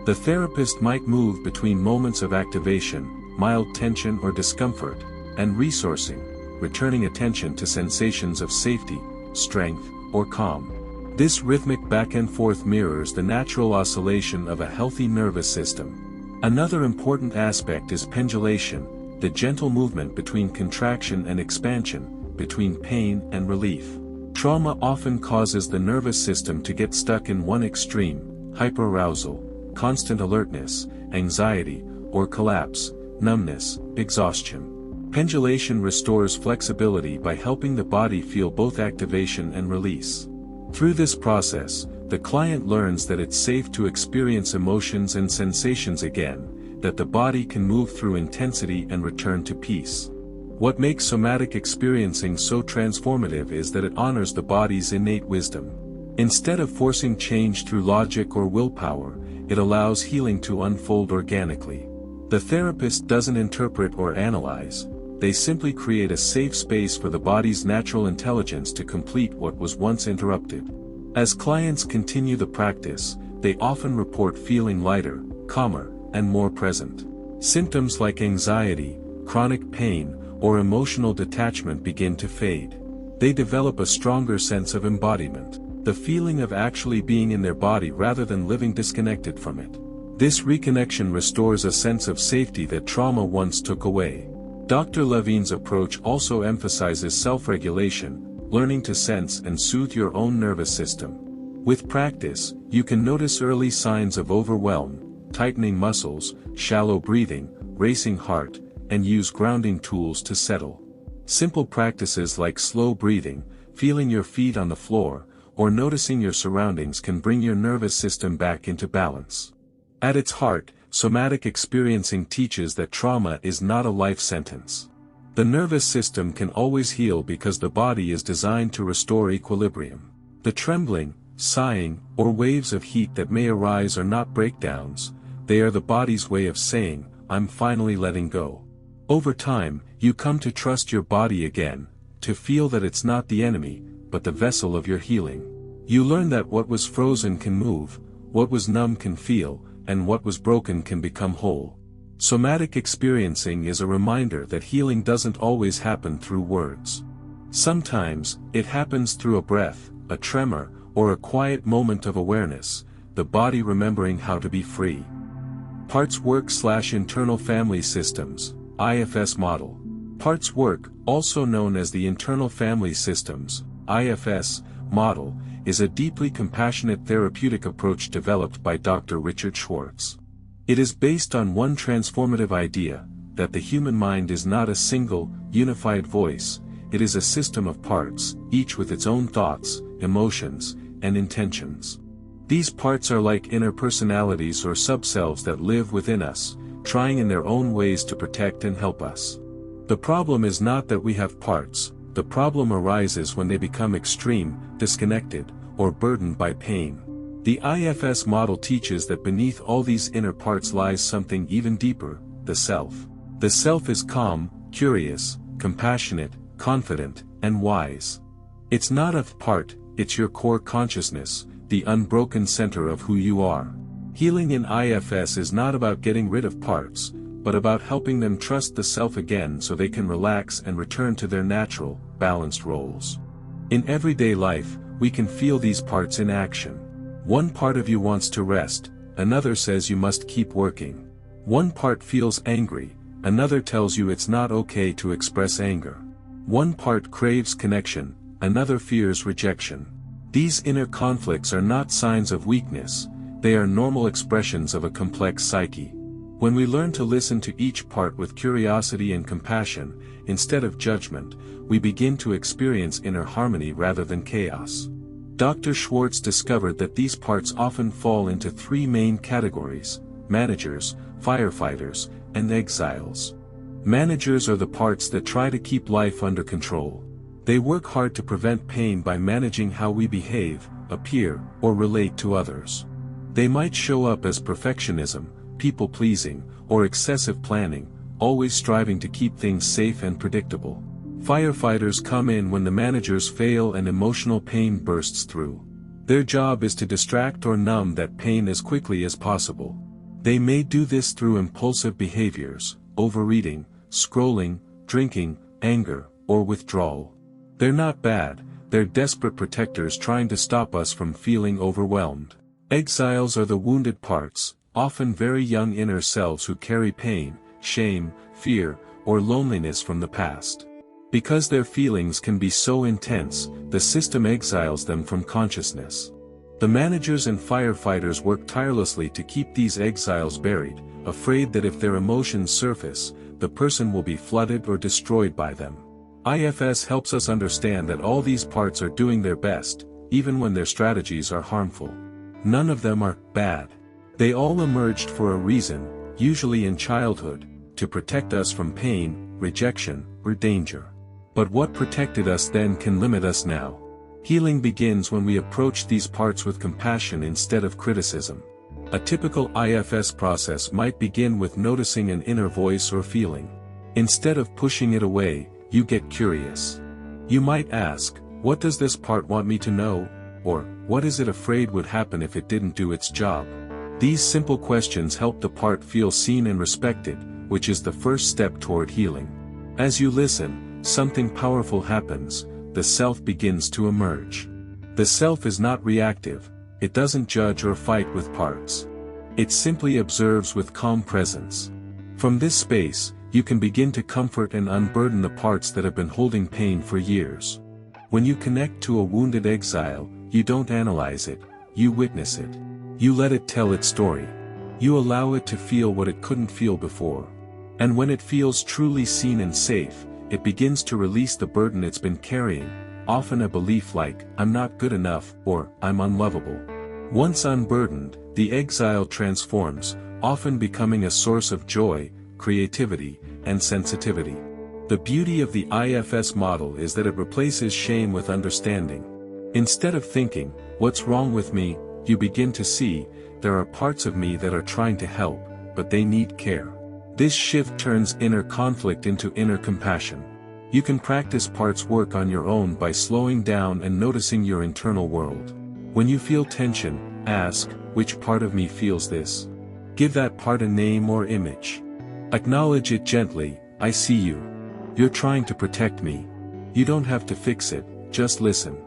The therapist might move between moments of activation, mild tension or discomfort, and resourcing, returning attention to sensations of safety, strength, or calm. This rhythmic back and forth mirrors the natural oscillation of a healthy nervous system. Another important aspect is pendulation, the gentle movement between contraction and expansion, between pain and relief. Trauma often causes the nervous system to get stuck in one extreme, hyperarousal, constant alertness, anxiety, or collapse, numbness, exhaustion. Pendulation restores flexibility by helping the body feel both activation and release. Through this process, the client learns that it's safe to experience emotions and sensations again, that the body can move through intensity and return to peace. What makes somatic experiencing so transformative is that it honors the body's innate wisdom. Instead of forcing change through logic or willpower, it allows healing to unfold organically. The therapist doesn't interpret or analyze, they simply create a safe space for the body's natural intelligence to complete what was once interrupted. As clients continue the practice, they often report feeling lighter, calmer, and more present. Symptoms like anxiety, chronic pain, or emotional detachment begin to fade. They develop a stronger sense of embodiment, the feeling of actually being in their body rather than living disconnected from it. This reconnection restores a sense of safety that trauma once took away. Dr. Levine's approach also emphasizes self-regulation, learning to sense and soothe your own nervous system. With practice, you can notice early signs of overwhelm, tightening muscles, shallow breathing, racing heart, and use grounding tools to settle. Simple practices like slow breathing, feeling your feet on the floor, or noticing your surroundings can bring your nervous system back into balance. At its heart, somatic experiencing teaches that trauma is not a life sentence. The nervous system can always heal because the body is designed to restore equilibrium. The trembling, sighing, or waves of heat that may arise are not breakdowns, they are the body's way of saying, "I'm finally letting go." Over time, you come to trust your body again, to feel that it's not the enemy, but the vessel of your healing. You learn that what was frozen can move, what was numb can feel, and what was broken can become whole. Somatic experiencing is a reminder that healing doesn't always happen through words. Sometimes, it happens through a breath, a tremor, or a quiet moment of awareness, the body remembering how to be free. Parts work/internal family systems, IFS model. Parts work, also known as the internal family systems, IFS, model, is a deeply compassionate therapeutic approach developed by Dr. Richard Schwartz. It is based on one transformative idea, that the human mind is not a single, unified voice, it is a system of parts, each with its own thoughts, emotions, and intentions. These parts are like inner personalities or subselves that live within us, trying in their own ways to protect and help us. The problem is not that we have parts, the problem arises when they become extreme, disconnected, or burdened by pain. The IFS model teaches that beneath all these inner parts lies something even deeper, the self. The self is calm, curious, compassionate, confident, and wise. It's not a part, it's your core consciousness, the unbroken center of who you are. Healing in IFS is not about getting rid of parts, but about helping them trust the self again so they can relax and return to their natural, balanced roles. In everyday life, we can feel these parts in action. One part of you wants to rest, another says you must keep working. One part feels angry, another tells you it's not okay to express anger. One part craves connection, another fears rejection. These inner conflicts are not signs of weakness, they are normal expressions of a complex psyche. When we learn to listen to each part with curiosity and compassion, instead of judgment, we begin to experience inner harmony rather than chaos. Dr. Schwartz discovered that these parts often fall into three main categories: managers, firefighters, and exiles. Managers are the parts that try to keep life under control. They work hard to prevent pain by managing how we behave, appear, or relate to others. They might show up as perfectionism, people-pleasing, or excessive planning, always striving to keep things safe and predictable. Firefighters come in when the managers fail and emotional pain bursts through. Their job is to distract or numb that pain as quickly as possible. They may do this through impulsive behaviors, overeating, scrolling, drinking, anger, or withdrawal. They're not bad, they're desperate protectors trying to stop us from feeling overwhelmed. Exiles are the wounded parts, often very young inner selves who carry pain, shame, fear, or loneliness from the past. Because their feelings can be so intense, the system exiles them from consciousness. The managers and firefighters work tirelessly to keep these exiles buried, afraid that if their emotions surface, the person will be flooded or destroyed by them. IFS helps us understand that all these parts are doing their best, even when their strategies are harmful. None of them are bad. They all emerged for a reason, usually in childhood, to protect us from pain, rejection, or danger. But what protected us then can limit us now. Healing begins when we approach these parts with compassion instead of criticism. A typical IFS process might begin with noticing an inner voice or feeling. Instead of pushing it away, you get curious. You might ask, what does this part want me to know? Or, what is it afraid would happen if it didn't do its job? These simple questions help the part feel seen and respected, which is the first step toward healing. As you listen, something powerful happens, the self begins to emerge. The self is not reactive, it doesn't judge or fight with parts. It simply observes with calm presence. From this space, you can begin to comfort and unburden the parts that have been holding pain for years. When you connect to a wounded exile, you don't analyze it, you witness it. You let it tell its story. You allow it to feel what it couldn't feel before. And when it feels truly seen and safe, it begins to release the burden it's been carrying, often a belief like, I'm not good enough, or, I'm unlovable. Once unburdened, the exile transforms, often becoming a source of joy, creativity, and sensitivity. The beauty of the IFS model is that it replaces shame with understanding. Instead of thinking, what's wrong with me, you begin to see, there are parts of me that are trying to help, but they need care. This shift turns inner conflict into inner compassion. You can practice parts work on your own by slowing down and noticing your internal world. When you feel tension, ask, which part of me feels this? Give that part a name or image. Acknowledge it gently, I see you. You're trying to protect me. You don't have to fix it, just listen.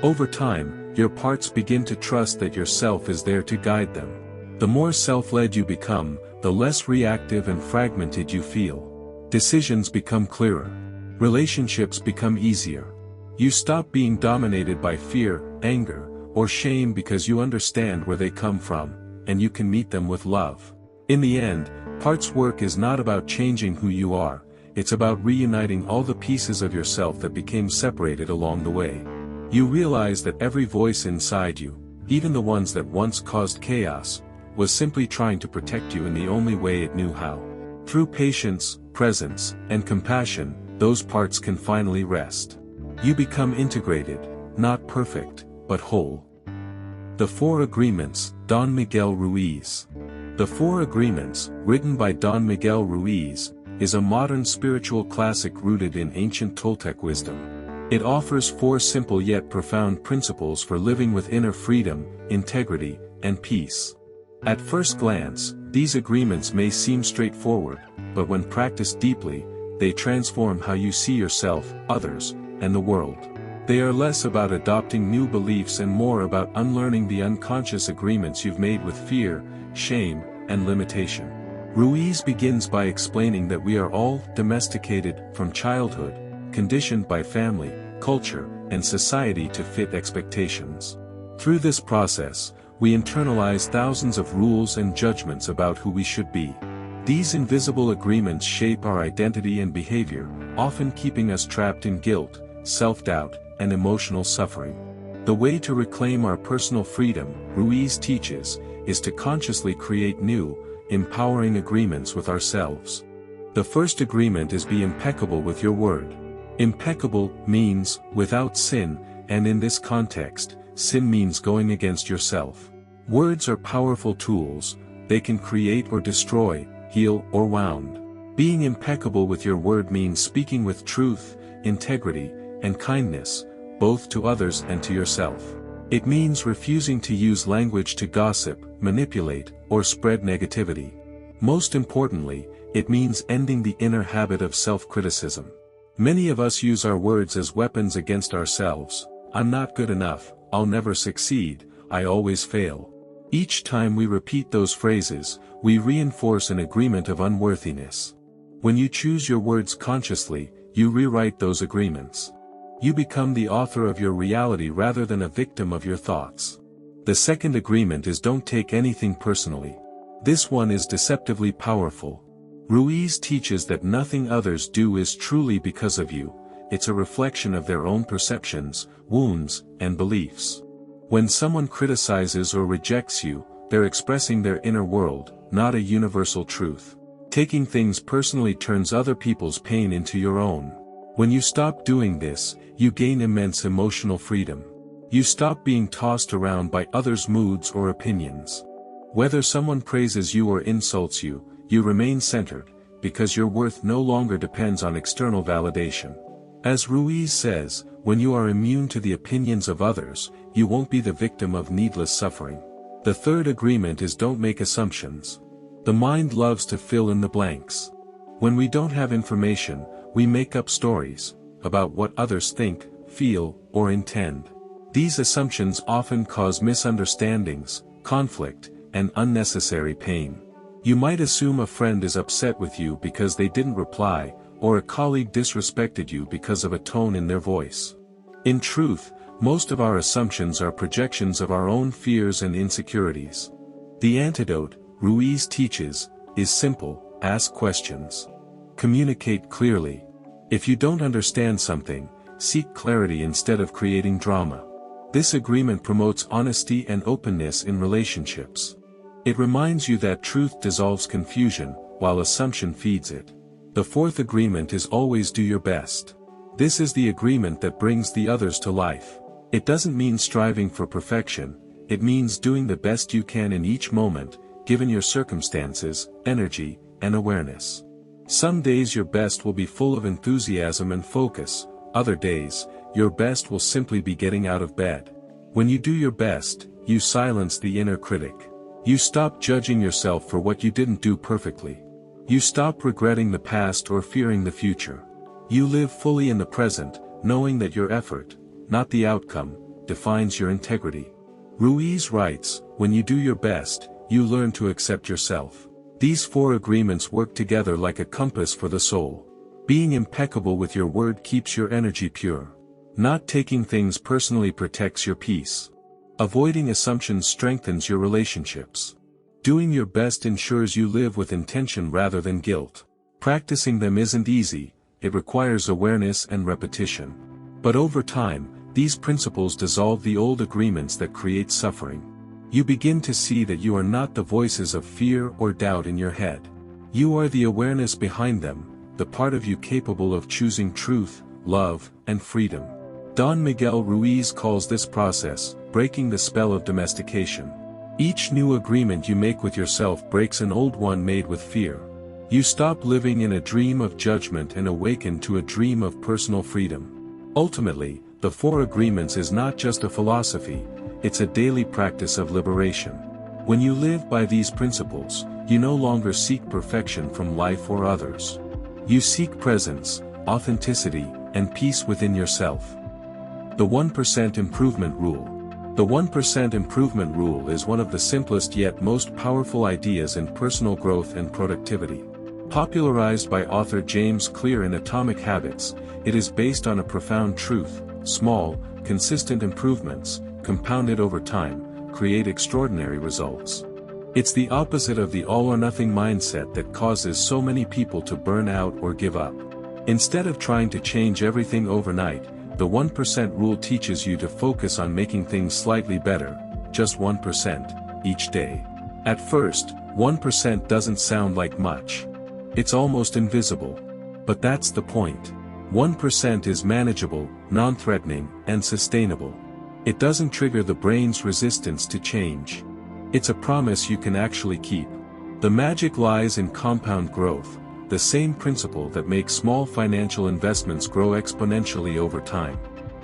Over time, your parts begin to trust that yourself is there to guide them. The more self-led you become, the less reactive and fragmented you feel. Decisions become clearer. Relationships become easier. You stop being dominated by fear, anger, or shame because you understand where they come from, and you can meet them with love. In the end, Heart's work is not about changing who you are, it's about reuniting all the pieces of yourself that became separated along the way. You realize that every voice inside you, even the ones that once caused chaos, was simply trying to protect you in the only way it knew how. Through patience, presence, and compassion, those parts can finally rest. You become integrated, not perfect, but whole. The Four Agreements, Don Miguel Ruiz. The Four Agreements, written by Don Miguel Ruiz, is a modern spiritual classic rooted in ancient Toltec wisdom. It offers four simple yet profound principles for living with inner freedom, integrity, and peace. At first glance, these agreements may seem straightforward, but when practiced deeply, they transform how you see yourself, others, and the world. They are less about adopting new beliefs and more about unlearning the unconscious agreements you've made with fear, shame, and limitation. Ruiz begins by explaining that we are all domesticated from childhood, conditioned by family, culture, and society to fit expectations. Through this process, we internalize thousands of rules and judgments about who we should be. These invisible agreements shape our identity and behavior, often keeping us trapped in guilt, self-doubt, and emotional suffering. The way to reclaim our personal freedom, Ruiz teaches, is to consciously create new, empowering agreements with ourselves. The first agreement is be impeccable with your word. Impeccable means without sin, and in this context, sin means going against yourself. Words are powerful tools, they can create or destroy, heal or wound. Being impeccable with your word means speaking with truth, integrity, and kindness, both to others and to yourself. It means refusing to use language to gossip, manipulate, or spread negativity. Most importantly, it means ending the inner habit of self-criticism. Many of us use our words as weapons against ourselves. I'm not good enough, I'll never succeed, I always fail. Each time we repeat those phrases, we reinforce an agreement of unworthiness. When you choose your words consciously, you rewrite those agreements. You become the author of your reality rather than a victim of your thoughts. The second agreement is don't take anything personally. This one is deceptively powerful. Ruiz teaches that nothing others do is truly because of you, it's a reflection of their own perceptions, wounds, and beliefs. When someone criticizes or rejects you, they're expressing their inner world, not a universal truth. Taking things personally turns other people's pain into your own. When you stop doing this, you gain immense emotional freedom. You stop being tossed around by others' moods or opinions. Whether someone praises you or insults you, you remain centered, because your worth no longer depends on external validation. As Ruiz says, when you are immune to the opinions of others, you won't be the victim of needless suffering. The third agreement is don't make assumptions. The mind loves to fill in the blanks. When we don't have information, we make up stories about what others think, feel, or intend. These assumptions often cause misunderstandings, conflict, and unnecessary pain. You might assume a friend is upset with you because they didn't reply, or a colleague disrespected you because of a tone in their voice. In truth, most of our assumptions are projections of our own fears and insecurities. The antidote, Ruiz teaches, is simple: ask questions. Communicate clearly. If you don't understand something, seek clarity instead of creating drama. This agreement promotes honesty and openness in relationships. It reminds you that truth dissolves confusion, while assumption feeds it. The fourth agreement is always do your best. This is the agreement that brings the others to life. It doesn't mean striving for perfection, it means doing the best you can in each moment, given your circumstances, energy, and awareness. Some days your best will be full of enthusiasm and focus, other days, your best will simply be getting out of bed. When you do your best, you silence the inner critic. You stop judging yourself for what you didn't do perfectly. You stop regretting the past or fearing the future. You live fully in the present, knowing that your effort, not the outcome, defines your integrity. Ruiz writes, when you do your best, you learn to accept yourself. These four agreements work together like a compass for the soul. Being impeccable with your word keeps your energy pure. Not taking things personally protects your peace. Avoiding assumptions strengthens your relationships. Doing your best ensures you live with intention rather than guilt. Practicing them isn't easy, it requires awareness and repetition. But over time, these principles dissolve the old agreements that create suffering. You begin to see that you are not the voices of fear or doubt in your head. You are the awareness behind them, the part of you capable of choosing truth, love, and freedom. Don Miguel Ruiz calls this process, breaking the spell of domestication. Each new agreement you make with yourself breaks an old one made with fear. You stop living in a dream of judgment and awaken to a dream of personal freedom. Ultimately, the Four Agreements is not just a philosophy, it's a daily practice of liberation. When you live by these principles, you no longer seek perfection from life or others. You seek presence, authenticity, and peace within yourself. The 1% Improvement Rule. The 1% Improvement Rule is one of the simplest yet most powerful ideas in personal growth and productivity. Popularized by author James Clear in Atomic Habits, it is based on a profound truth: small, consistent improvements, compounded over time, create extraordinary results. It's the opposite of the all-or-nothing mindset that causes so many people to burn out or give up. Instead of trying to change everything overnight, the 1% rule teaches you to focus on making things slightly better, just 1%, each day. At first, 1% doesn't sound like much. It's almost invisible. But that's the point. 1% is manageable, non-threatening, and sustainable. It doesn't trigger the brain's resistance to change. It's a promise you can actually keep. The magic lies in compound growth, the same principle that makes small financial investments grow exponentially over time.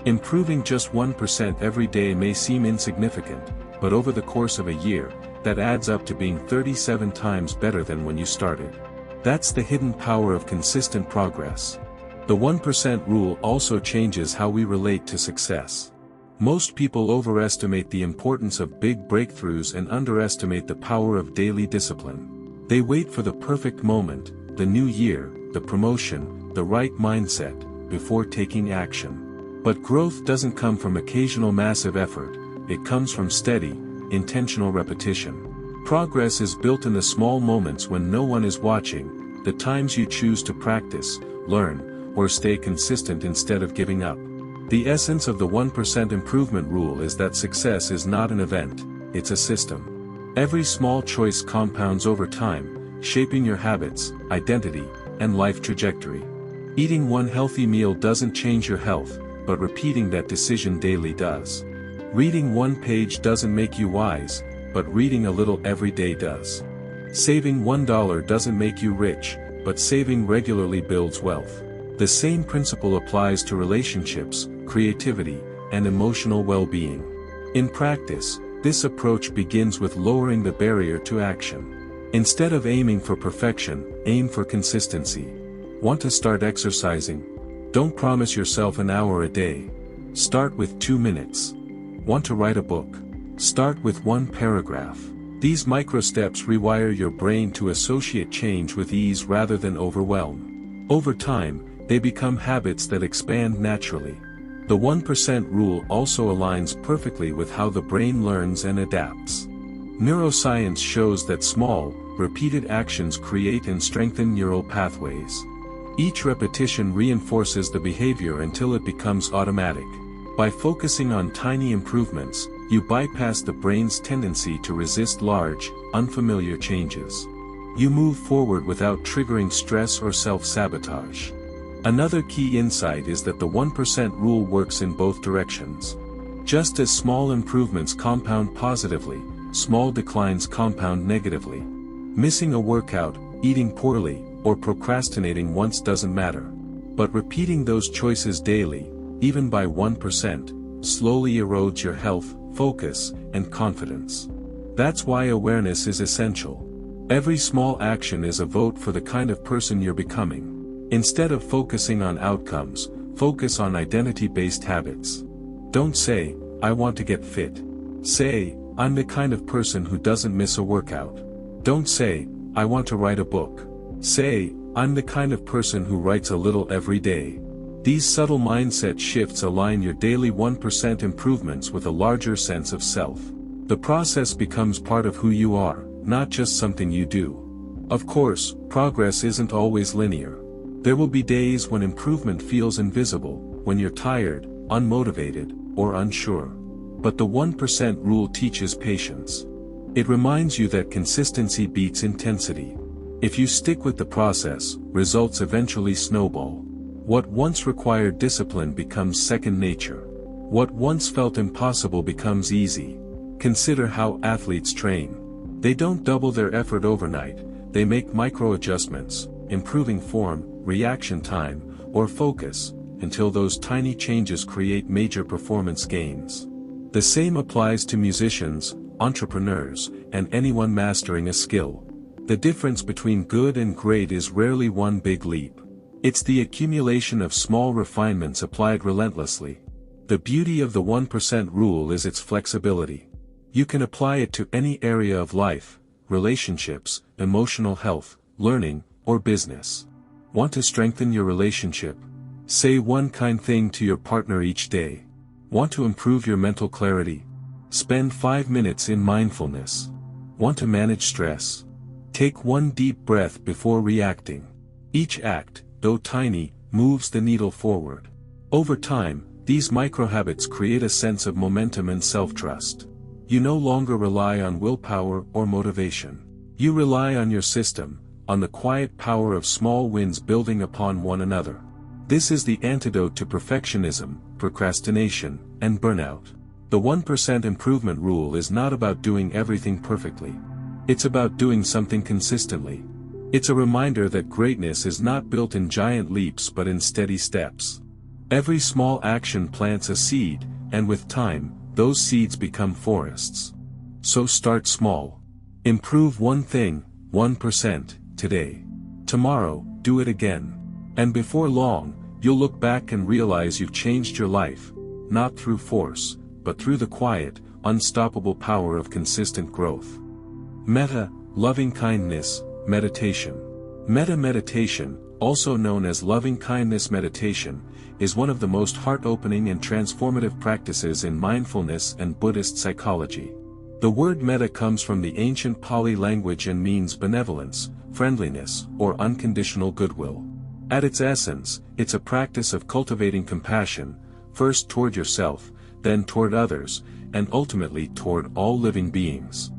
Improving just 1% every day may seem insignificant, but over the course of a year, that adds up to being 37 times better than when you started. That's the hidden power of consistent progress. The 1% rule also changes how we relate to success. Most people overestimate the importance of big breakthroughs and underestimate the power of daily discipline. They wait for the perfect moment, the new year, the promotion, the right mindset, before taking action. But growth doesn't come from occasional massive effort, it comes from steady, intentional repetition. Progress is built in the small moments when no one is watching, the times you choose to practice, learn, or stay consistent instead of giving up. The essence of the 1% improvement rule is that success is not an event, it's a system. Every small choice compounds over time, shaping your habits, identity, and life trajectory. Eating one healthy meal doesn't change your health, but repeating that decision daily does. Reading one page doesn't make you wise, but reading a little every day does. Saving $1 doesn't make you rich, but saving regularly builds wealth. The same principle applies to relationships, creativity, and emotional well-being. In practice, this approach begins with lowering the barrier to action. Instead of aiming for perfection, aim for consistency. Want to start exercising? Don't promise yourself an hour a day. Start with 2 minutes. Want to write a book? Start with 1 paragraph. These micro steps rewire your brain to associate change with ease rather than overwhelm. Over time, they become habits that expand naturally. The 1% rule also aligns perfectly with how the brain learns and adapts. Neuroscience shows that small, repeated actions create and strengthen neural pathways. Each repetition reinforces the behavior until it becomes automatic. By focusing on tiny improvements, you bypass the brain's tendency to resist large, unfamiliar changes. You move forward without triggering stress or self-sabotage. Another key insight is that the 1% rule works in both directions. Just as small improvements compound positively, small declines compound negatively. Missing a workout, eating poorly, or procrastinating once doesn't matter. But repeating those choices daily, even by 1%, slowly erodes your health, focus, and confidence. That's why awareness is essential. Every small action is a vote for the kind of person you're becoming. Instead of focusing on outcomes, focus on identity-based habits. Don't say, I want to get fit. Say, I'm the kind of person who doesn't miss a workout. Don't say, I want to write a book. Say, I'm the kind of person who writes a little every day. These subtle mindset shifts align your daily 1% improvements with a larger sense of self. The process becomes part of who you are, not just something you do. Of course, progress isn't always linear. There will be days when improvement feels invisible, when you're tired, unmotivated, or unsure. But the 1% rule teaches patience. It reminds you that consistency beats intensity. If you stick with the process, results eventually snowball. What once required discipline becomes second nature. What once felt impossible becomes easy. Consider how athletes train. They don't double their effort overnight, they make micro-adjustments, improving form, reaction time, or focus, until those tiny changes create major performance gains. The same applies to musicians, entrepreneurs, and anyone mastering a skill. The difference between good and great is rarely one big leap. It's the accumulation of small refinements applied relentlessly. The beauty of the 1% rule is its flexibility. You can apply it to any area of life, relationships, emotional health, learning, or business. Want to strengthen your relationship? Say one kind thing to your partner each day. Want to improve your mental clarity? Spend 5 minutes in mindfulness. Want to manage stress? Take one deep breath before reacting. Each act, though tiny, moves the needle forward. Over time, these micro-habits create a sense of momentum and self-trust. You no longer rely on willpower or motivation. You rely on your system, on the quiet power of small wins building upon one another. This is the antidote to perfectionism, procrastination, and burnout. The 1% improvement rule is not about doing everything perfectly. It's about doing something consistently. It's a reminder that greatness is not built in giant leaps but in steady steps. Every small action plants a seed, and with time, those seeds become forests. So start small. Improve one thing, 1%, today. Tomorrow, do it again. And before long, you'll look back and realize you've changed your life, not through force, but through the quiet, unstoppable power of consistent growth. Metta, loving-kindness, meditation. Metta meditation, also known as loving-kindness meditation, is one of the most heart-opening and transformative practices in mindfulness and Buddhist psychology. The word metta comes from the ancient Pali language and means benevolence, friendliness, or unconditional goodwill. At its essence, it's a practice of cultivating compassion, first toward yourself, then toward others, and ultimately toward all living beings.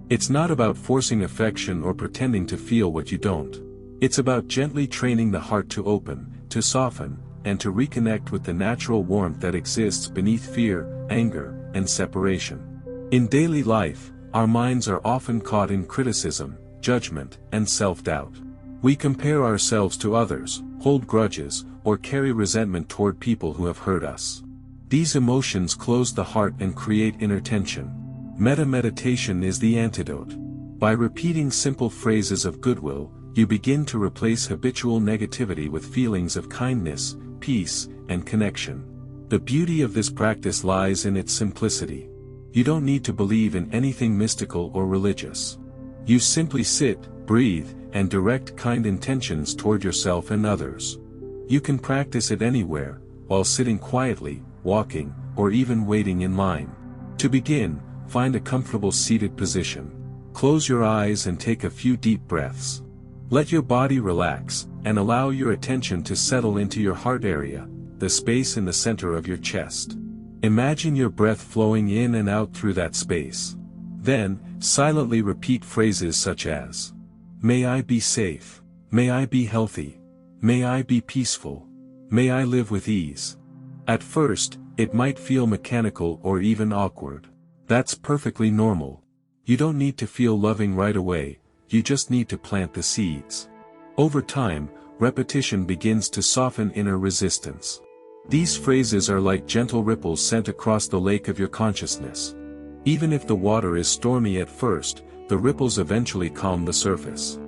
It's not about forcing affection or pretending to feel what you don't. It's about gently training the heart to open, to soften, and to reconnect with the natural warmth that exists beneath fear, anger, and separation. In daily life, our minds are often caught in criticism, judgment, and self-doubt. We compare ourselves to others, hold grudges, or carry resentment toward people who have hurt us. These emotions close the heart and create inner tension. Metta meditation is the antidote. By repeating simple phrases of goodwill, you begin to replace habitual negativity with feelings of kindness, peace, and connection. The beauty of this practice lies in its simplicity. You don't need to believe in anything mystical or religious. You simply sit, breathe, and direct kind intentions toward yourself and others. You can practice it anywhere, while sitting quietly, walking, or even waiting in line. To begin, find a comfortable seated position. Close your eyes and take a few deep breaths. Let your body relax, and allow your attention to settle into your heart area, the space in the center of your chest. Imagine your breath flowing in and out through that space. Then, silently repeat phrases such as, "May I be safe. May I be healthy. May I be peaceful. May I live with ease." At first, it might feel mechanical or even awkward. That's perfectly normal. You don't need to feel loving right away, you just need to plant the seeds. Over time, repetition begins to soften inner resistance. These phrases are like gentle ripples sent across the lake of your consciousness. Even if the water is stormy at first, the ripples eventually calm the surface.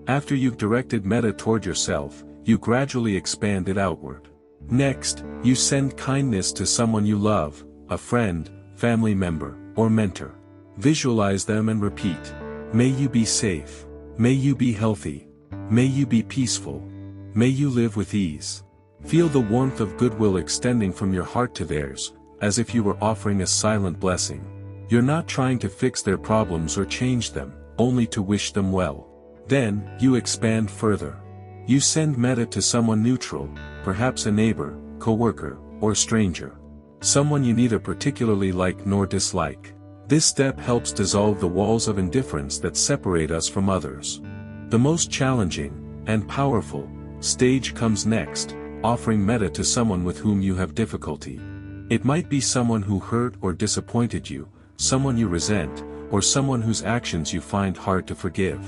After you've directed metta toward yourself, you gradually expand it outward. Next, you send kindness to someone you love, a friend, family member, or mentor. Visualize them and repeat, "May you be safe. May you be healthy. May you be peaceful. May you live with ease." Feel the warmth of goodwill extending from your heart to theirs, as if you were offering a silent blessing. You're not trying to fix their problems or change them, only to wish them well. Then, you expand further. You send metta to someone neutral, perhaps a neighbor, coworker, or stranger. Someone you neither particularly like nor dislike. This step helps dissolve the walls of indifference that separate us from others. The most challenging, and powerful, stage comes next, offering metta to someone with whom you have difficulty. It might be someone who hurt or disappointed you, someone you resent, or someone whose actions you find hard to forgive.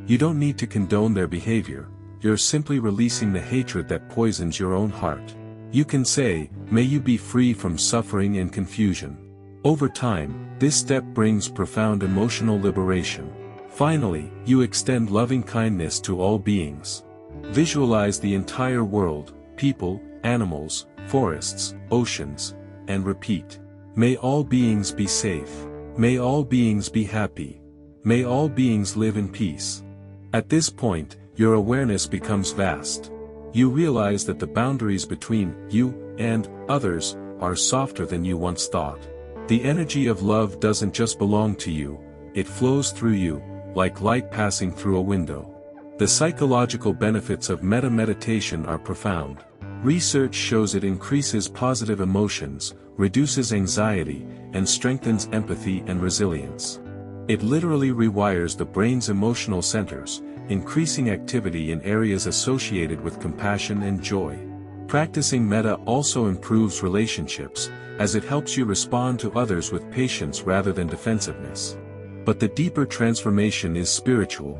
You don't need to condone their behavior, you're simply releasing the hatred that poisons your own heart. You can say, "May you be free from suffering and confusion." Over time, this step brings profound emotional liberation. Finally, you extend loving kindness to all beings. Visualize the entire world, people, animals, forests, oceans, and repeat. May all beings be safe. May all beings be happy. May all beings live in peace. At this point, your awareness becomes vast. You realize that the boundaries between you and others are softer than you once thought. The energy of love doesn't just belong to you, it flows through you, like light passing through a window. The psychological benefits of metta meditation are profound. Research shows it increases positive emotions, reduces anxiety, and strengthens empathy and resilience. It literally rewires the brain's emotional centers, increasing activity in areas associated with compassion and joy. Practicing metta also improves relationships, as it helps you respond to others with patience rather than defensiveness. But the deeper transformation is spiritual.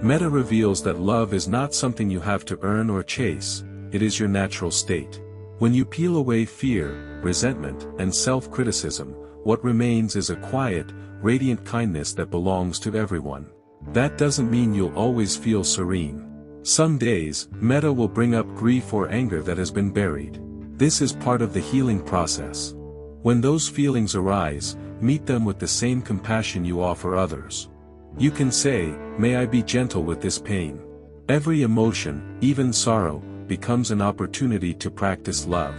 Metta reveals that love is not something you have to earn or chase, it is your natural state. When you peel away fear, resentment, and self-criticism, what remains is a quiet, radiant kindness that belongs to everyone. That doesn't mean you'll always feel serene. Some days, metta will bring up grief or anger that has been buried. This is part of the healing process. When those feelings arise, meet them with the same compassion you offer others. You can say, "May I be gentle with this pain." Every emotion, even sorrow, becomes an opportunity to practice love.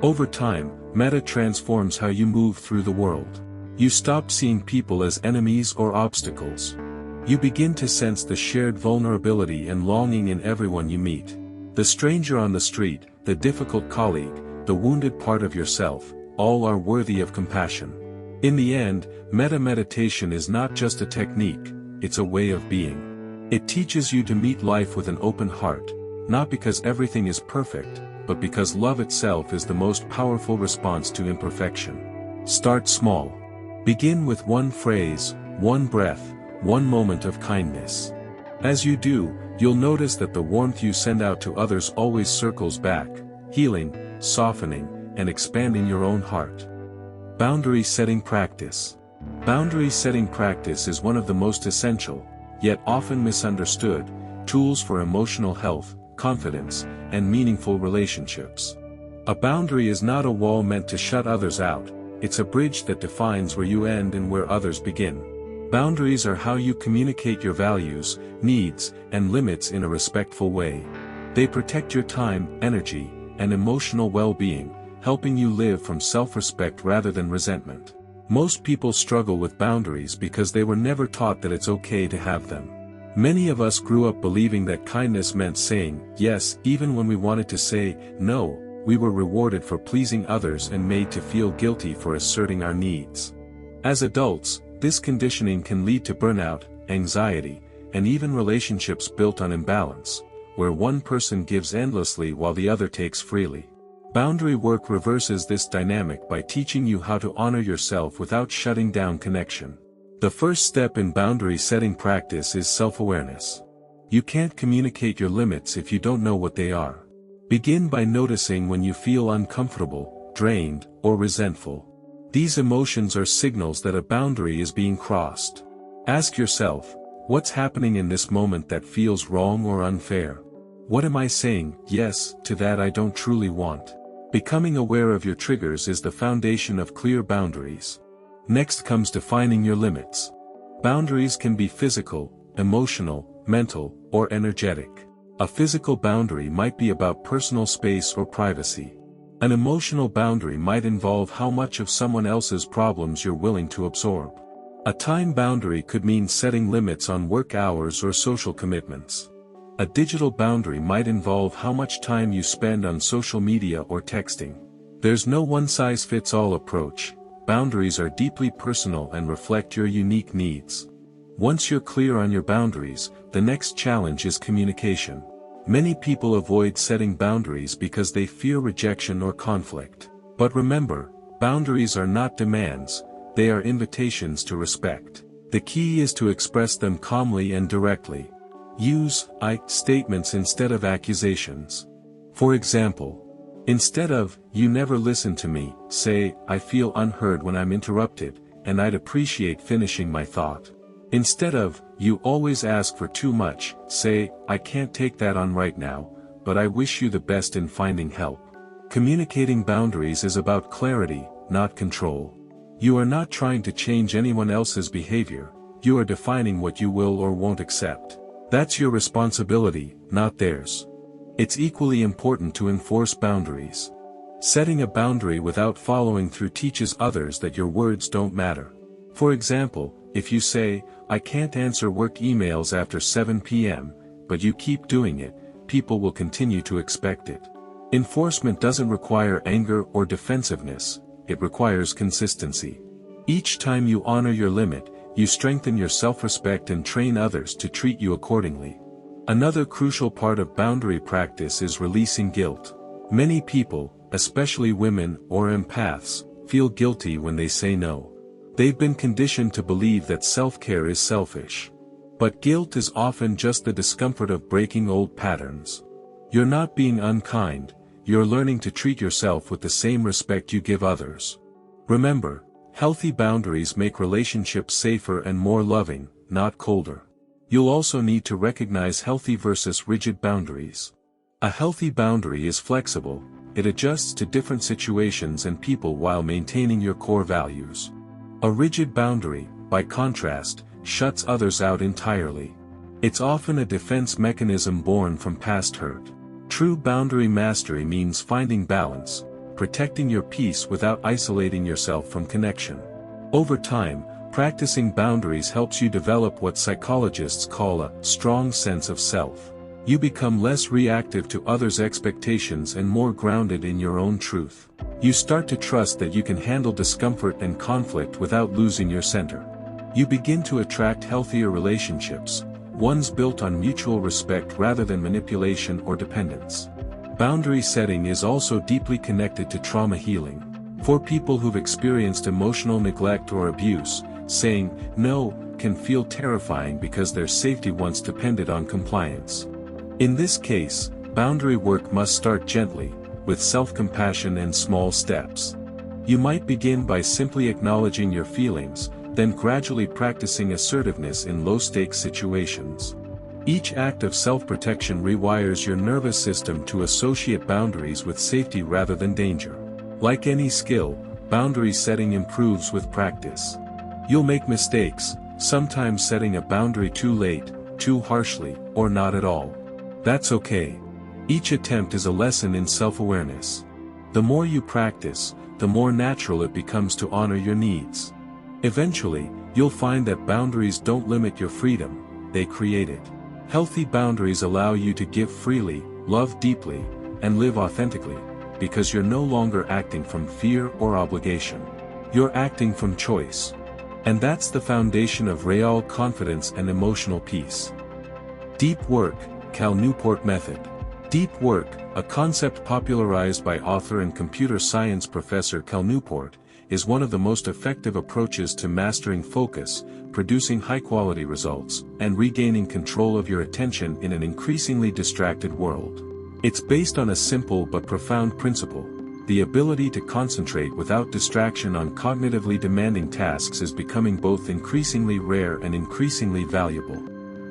Over time, metta transforms how you move through the world. You stop seeing people as enemies or obstacles. You begin to sense the shared vulnerability and longing in everyone you meet. The stranger on the street, the difficult colleague, the wounded part of yourself, all are worthy of compassion. In the end, metta meditation is not just a technique, it's a way of being. It teaches you to meet life with an open heart, not because everything is perfect, but because love itself is the most powerful response to imperfection. Start small. Begin with one phrase, one breath, one moment of kindness. As you do, you'll notice that the warmth you send out to others always circles back, healing, softening, and expanding your own heart. Boundary setting practice. Boundary setting practice is one of the most essential, yet often misunderstood, tools for emotional health, confidence, and meaningful relationships. A boundary is not a wall meant to shut others out, it's a bridge that defines where you end and where others begin. Boundaries are how you communicate your values, needs, and limits in a respectful way. They protect your time, energy, and emotional well-being, helping you live from self-respect rather than resentment. Most people struggle with boundaries because they were never taught that it's okay to have them. Many of us grew up believing that kindness meant saying yes even when we wanted to say no. We were rewarded for pleasing others and made to feel guilty for asserting our needs. As adults, this conditioning can lead to burnout, anxiety, and even relationships built on imbalance, where one person gives endlessly while the other takes freely. Boundary work reverses this dynamic by teaching you how to honor yourself without shutting down connection. The first step in boundary setting practice is self-awareness. You can't communicate your limits if you don't know what they are. Begin by noticing when you feel uncomfortable, drained, or resentful. These emotions are signals that a boundary is being crossed. Ask yourself, what's happening in this moment that feels wrong or unfair? What am I saying yes to that I don't truly want? Becoming aware of your triggers is the foundation of clear boundaries. Next comes defining your limits. Boundaries can be physical, emotional, mental, or energetic. A physical boundary might be about personal space or privacy. An emotional boundary might involve how much of someone else's problems you're willing to absorb. A time boundary could mean setting limits on work hours or social commitments. A digital boundary might involve how much time you spend on social media or texting. There's no one-size-fits-all approach. Boundaries are deeply personal and reflect your unique needs. Once you're clear on your boundaries, the next challenge is communication. Many people avoid setting boundaries because they fear rejection or conflict. But remember, boundaries are not demands, they are invitations to respect. The key is to express them calmly and directly. Use "I" statements instead of accusations. For example, instead of "you never listen to me," say "I feel unheard when I'm interrupted, and I'd appreciate finishing my thought." Instead of "you always ask for too much," say "I can't take that on right now, but I wish you the best in finding help." Communicating boundaries is about clarity, not control. You are not trying to change anyone else's behavior, you are defining what you will or won't accept. That's your responsibility, not theirs. It's equally important to enforce boundaries. Setting a boundary without following through teaches others that your words don't matter. For example, if you say, "I can't answer work emails after 7 p.m., but you keep doing it," people will continue to expect it. Enforcement doesn't require anger or defensiveness, it requires consistency. Each time you honor your limit, you strengthen your self-respect and train others to treat you accordingly. Another crucial part of boundary practice is releasing guilt. Many people, especially women or empaths, feel guilty when they say no. They've been conditioned to believe that self-care is selfish. But guilt is often just the discomfort of breaking old patterns. You're not being unkind, you're learning to treat yourself with the same respect you give others. Remember, healthy boundaries make relationships safer and more loving, not colder. You'll also need to recognize healthy versus rigid boundaries. A healthy boundary is flexible, it adjusts to different situations and people while maintaining your core values. A rigid boundary, by contrast, shuts others out entirely. It's often a defense mechanism born from past hurt. True boundary mastery means finding balance, protecting your peace without isolating yourself from connection. Over time, practicing boundaries helps you develop what psychologists call a strong sense of self. You become less reactive to others' expectations and more grounded in your own truth. You start to trust that you can handle discomfort and conflict without losing your center. You begin to attract healthier relationships, ones built on mutual respect rather than manipulation or dependence. Boundary setting is also deeply connected to trauma healing. For people who've experienced emotional neglect or abuse, saying no can feel terrifying because their safety once depended on compliance. In this case, boundary work must start gently, with self-compassion and small steps. You might begin by simply acknowledging your feelings, then gradually practicing assertiveness in low-stakes situations. Each act of self-protection rewires your nervous system to associate boundaries with safety rather than danger. Like any skill, boundary setting improves with practice. You'll make mistakes, sometimes setting a boundary too late, too harshly, or not at all. That's okay. Each attempt is a lesson in self-awareness. The more you practice, the more natural it becomes to honor your needs. Eventually, you'll find that boundaries don't limit your freedom, they create it. Healthy boundaries allow you to give freely, love deeply, and live authentically, because you're no longer acting from fear or obligation. You're acting from choice. And that's the foundation of real confidence and emotional peace. Deep work, Cal Newport method. Deep work, a concept popularized by author and computer science professor Cal Newport, is one of the most effective approaches to mastering focus, producing high-quality results, and regaining control of your attention in an increasingly distracted world. It's based on a simple but profound principle. The ability to concentrate without distraction on cognitively demanding tasks is becoming both increasingly rare and increasingly valuable.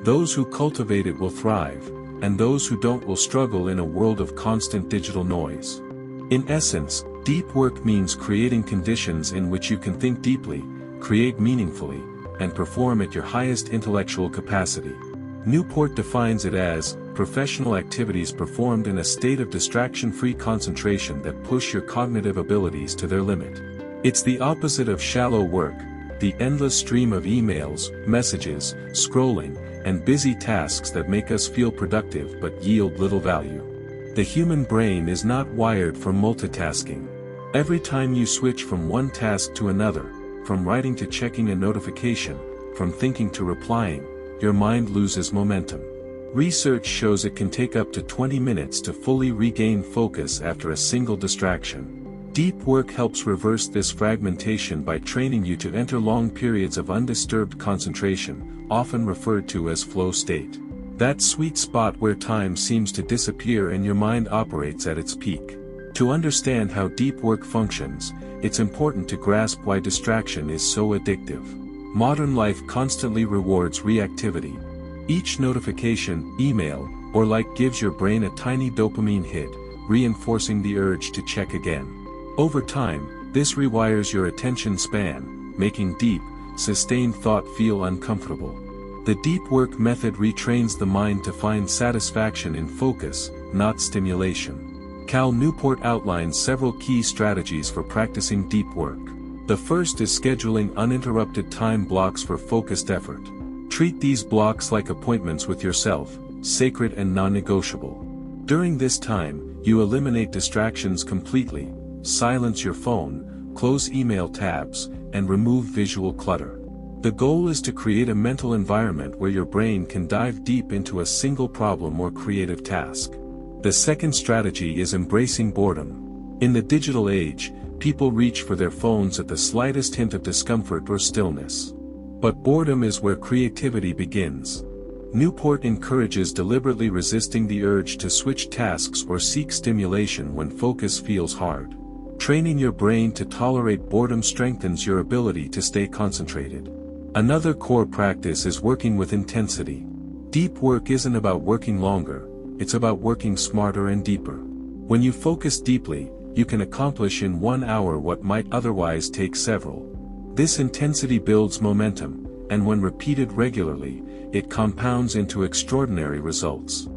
Those who cultivate it will thrive, and those who don't will struggle in a world of constant digital noise. In essence, deep work means creating conditions in which you can think deeply, create meaningfully, and perform at your highest intellectual capacity. Newport defines it as professional activities performed in a state of distraction-free concentration that push your cognitive abilities to their limit. It's the opposite of shallow work, The endless stream of emails, messages, scrolling, and busy tasks that make us feel productive but yield little value. The human brain is not wired for multitasking. Every time you switch from one task to another, from writing to checking a notification, from thinking to replying, your mind loses momentum. Research shows it can take up to 20 minutes to fully regain focus after a single distraction. Deep work helps reverse this fragmentation by training you to enter long periods of undisturbed concentration, often referred to as flow state. That sweet spot where time seems to disappear and your mind operates at its peak. To understand how deep work functions, it's important to grasp why distraction is so addictive. Modern life constantly rewards reactivity. Each notification, email, or like gives your brain a tiny dopamine hit, reinforcing the urge to check again. Over time, this rewires your attention span, making deep, sustained thought feel uncomfortable. The deep work method retrains the mind to find satisfaction in focus, not stimulation. Cal Newport outlines several key strategies for practicing deep work. The first is scheduling uninterrupted time blocks for focused effort. Treat these blocks like appointments with yourself, sacred and non-negotiable. During this time, you eliminate distractions completely, silence your phone, close email tabs, and remove visual clutter. The goal is to create a mental environment where your brain can dive deep into a single problem or creative task. The second strategy is embracing boredom. In the digital age, people reach for their phones at the slightest hint of discomfort or stillness. But boredom is where creativity begins. Newport encourages deliberately resisting the urge to switch tasks or seek stimulation when focus feels hard. Training your brain to tolerate boredom strengthens your ability to stay concentrated. Another core practice is working with intensity. Deep work isn't about working longer, it's about working smarter and deeper. When you focus deeply, you can accomplish in 1 hour what might otherwise take several. This intensity builds momentum, and when repeated regularly, it compounds into extraordinary results.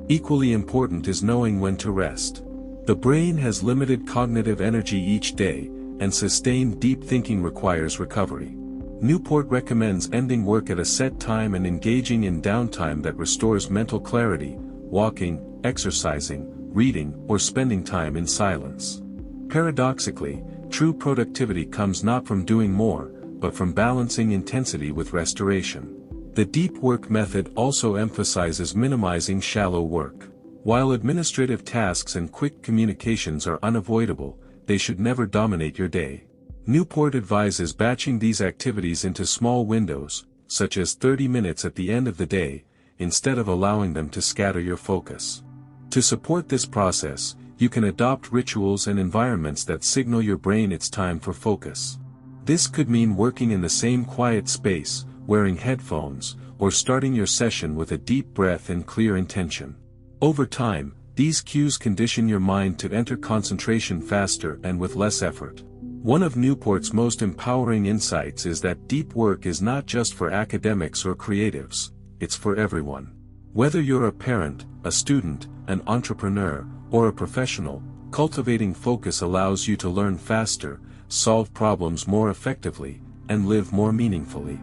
Equally important is knowing when to rest. The brain has limited cognitive energy each day, and sustained deep thinking requires recovery. Newport recommends ending work at a set time and engaging in downtime that restores mental clarity, walking, exercising, reading, or spending time in silence. Paradoxically, true productivity comes not from doing more, but from balancing intensity with restoration. The deep work method also emphasizes minimizing shallow work. While administrative tasks and quick communications are unavoidable, they should never dominate your day. Newport advises batching these activities into small windows, such as 30 minutes at the end of the day, instead of allowing them to scatter your focus. To support this process, you can adopt rituals and environments that signal your brain it's time for focus. This could mean working in the same quiet space, wearing headphones, or starting your session with a deep breath and clear intention. Over time, these cues condition your mind to enter concentration faster and with less effort. One of Newport's most empowering insights is that deep work is not just for academics or creatives, it's for everyone. Whether you're a parent, a student, an entrepreneur, or a professional, cultivating focus allows you to learn faster, solve problems more effectively, and live more meaningfully.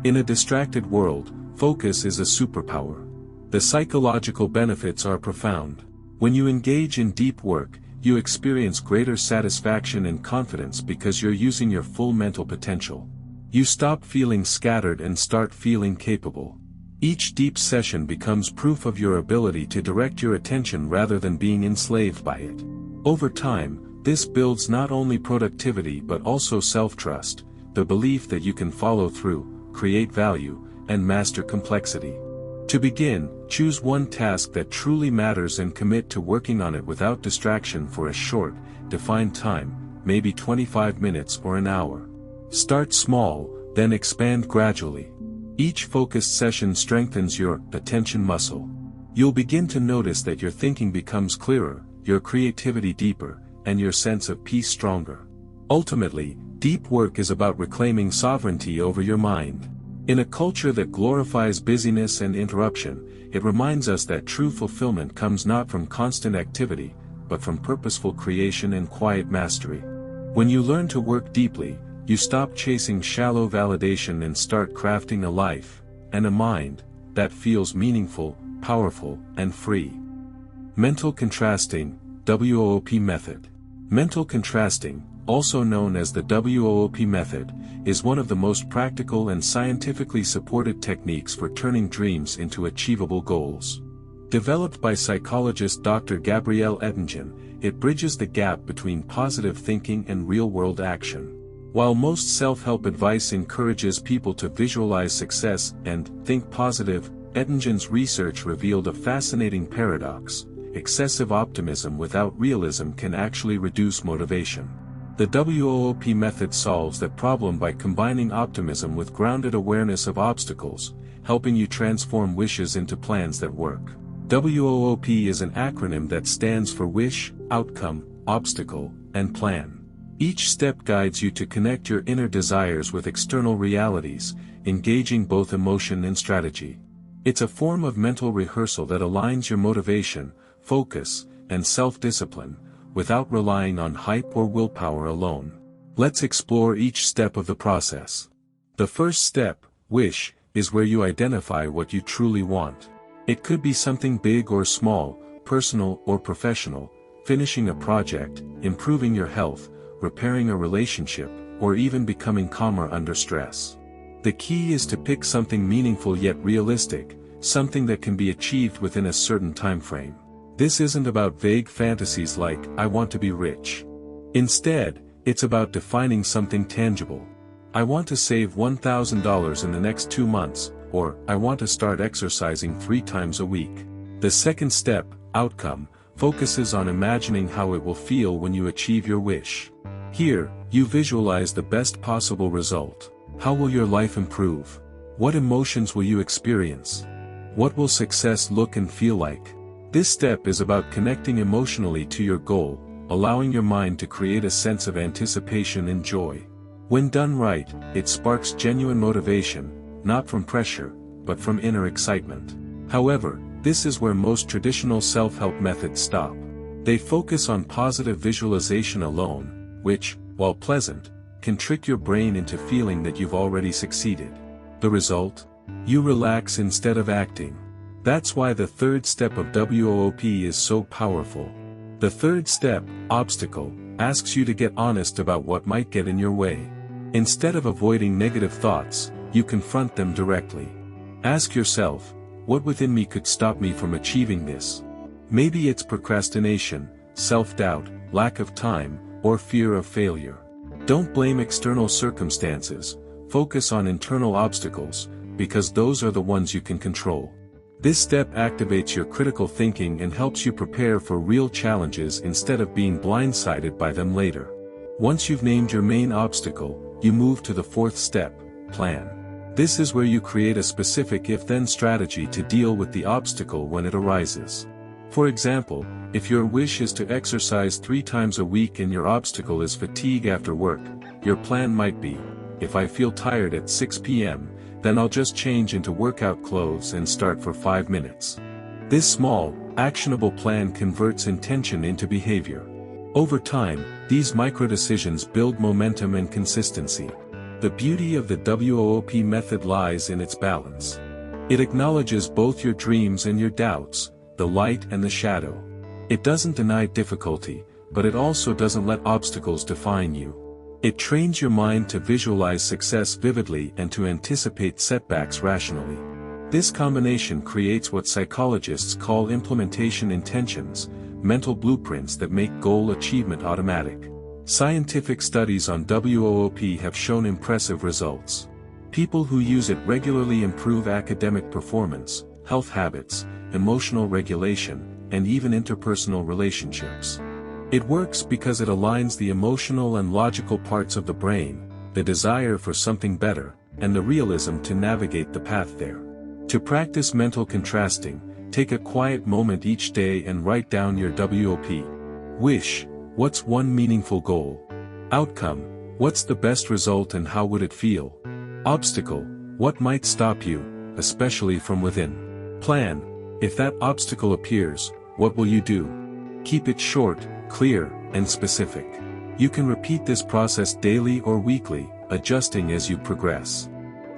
In a distracted world, focus is a superpower. The psychological benefits are profound. When you engage in deep work, you experience greater satisfaction and confidence because you're using your full mental potential. You stop feeling scattered and start feeling capable. Each deep session becomes proof of your ability to direct your attention rather than being enslaved by it. Over time, this builds not only productivity but also self-trust, the belief that you can follow through, create value, and master complexity. To begin, choose one task that truly matters and commit to working on it without distraction for a short, defined time, maybe 25 minutes or an hour. Start small, then expand gradually. Each focused session strengthens your attention muscle. You'll begin to notice that your thinking becomes clearer, your creativity deeper, and your sense of peace stronger. Ultimately, deep work is about reclaiming sovereignty over your mind. In a culture that glorifies busyness and interruption, it reminds us that true fulfillment comes not from constant activity, but from purposeful creation and quiet mastery. When you learn to work deeply, You stop chasing shallow validation and start crafting a life, and a mind, that feels meaningful, powerful, and free. Mental contrasting, WOOP method. Mental contrasting, also known as the WOOP method, is one of the most practical and scientifically supported techniques for turning dreams into achievable goals. Developed by psychologist Dr. Gabrielle Ettingen, it bridges the gap between positive thinking and real-world action. While most self-help advice encourages people to visualize success and think positive, Ettingen's research revealed a fascinating paradox. Excessive optimism without realism can actually reduce motivation. The WOOP method solves that problem by combining optimism with grounded awareness of obstacles, helping you transform wishes into plans that work. WOOP is an acronym that stands for Wish, Outcome, Obstacle, and Plan. Each step guides you to connect your inner desires with external realities, engaging both emotion and strategy. It's a form of mental rehearsal that aligns your motivation, focus, and self-discipline, without relying on hype or willpower alone. Let's explore each step of the process. The first step, Wish, is where you identify what you truly want. It could be something big or small, personal or professional, finishing a project, improving your health, repairing a relationship, or even becoming calmer under stress. The key is to pick something meaningful yet realistic, something that can be achieved within a certain time frame. This isn't about vague fantasies like, I want to be rich. Instead, it's about defining something tangible. I want to save $1,000 in the next 2 months, or, I want to start exercising 3 times a week. The second step, Outcome, focuses on imagining how it will feel when you achieve your wish. Here, you visualize the best possible result. How will your life improve? What emotions will you experience? What will success look and feel like? This step is about connecting emotionally to your goal, allowing your mind to create a sense of anticipation and joy. When done right, it sparks genuine motivation, not from pressure, but from inner excitement. However, this is where most traditional self-help methods stop. They focus on positive visualization alone, which, while pleasant, can trick your brain into feeling that you've already succeeded. The result? You relax instead of acting. That's why the third step of WOOP is so powerful. The third step, Obstacle, asks you to get honest about what might get in your way. Instead of avoiding negative thoughts, you confront them directly. Ask yourself, what within me could stop me from achieving this? Maybe it's procrastination, self-doubt, lack of time, or fear of failure. Don't blame external circumstances, focus on internal obstacles, because those are the ones you can control. This step activates your critical thinking and helps you prepare for real challenges instead of being blindsided by them later. Once you've named your main obstacle, you move to the fourth step, Plan. This is where you create a specific if-then strategy to deal with the obstacle when it arises. For example, if your wish is to exercise 3 times a week and your obstacle is fatigue after work, your plan might be, if I feel tired at 6 p.m., then I'll just change into workout clothes and start for 5 minutes. This small, actionable plan converts intention into behavior. Over time, these micro-decisions build momentum and consistency. The beauty of the WOOP method lies in its balance. It acknowledges both your dreams and your doubts, the light and the shadow. It doesn't deny difficulty, but it also doesn't let obstacles define you. It trains your mind to visualize success vividly and to anticipate setbacks rationally. This combination creates what psychologists call implementation intentions, mental blueprints that make goal achievement automatic. Scientific studies on WOOP have shown impressive results. People who use it regularly improve academic performance, health habits, emotional regulation, and even interpersonal relationships. It works because it aligns the emotional and logical parts of the brain, the desire for something better, and the realism to navigate the path there. To practice mental contrasting, take a quiet moment each day and write down your WOP. Wish, what's one meaningful goal? Outcome, what's the best result and how would it feel? Obstacle, what might stop you, especially from within? Plan, if that obstacle appears, what will you do? Keep it short, clear, and specific. You can repeat this process daily or weekly, adjusting as you progress.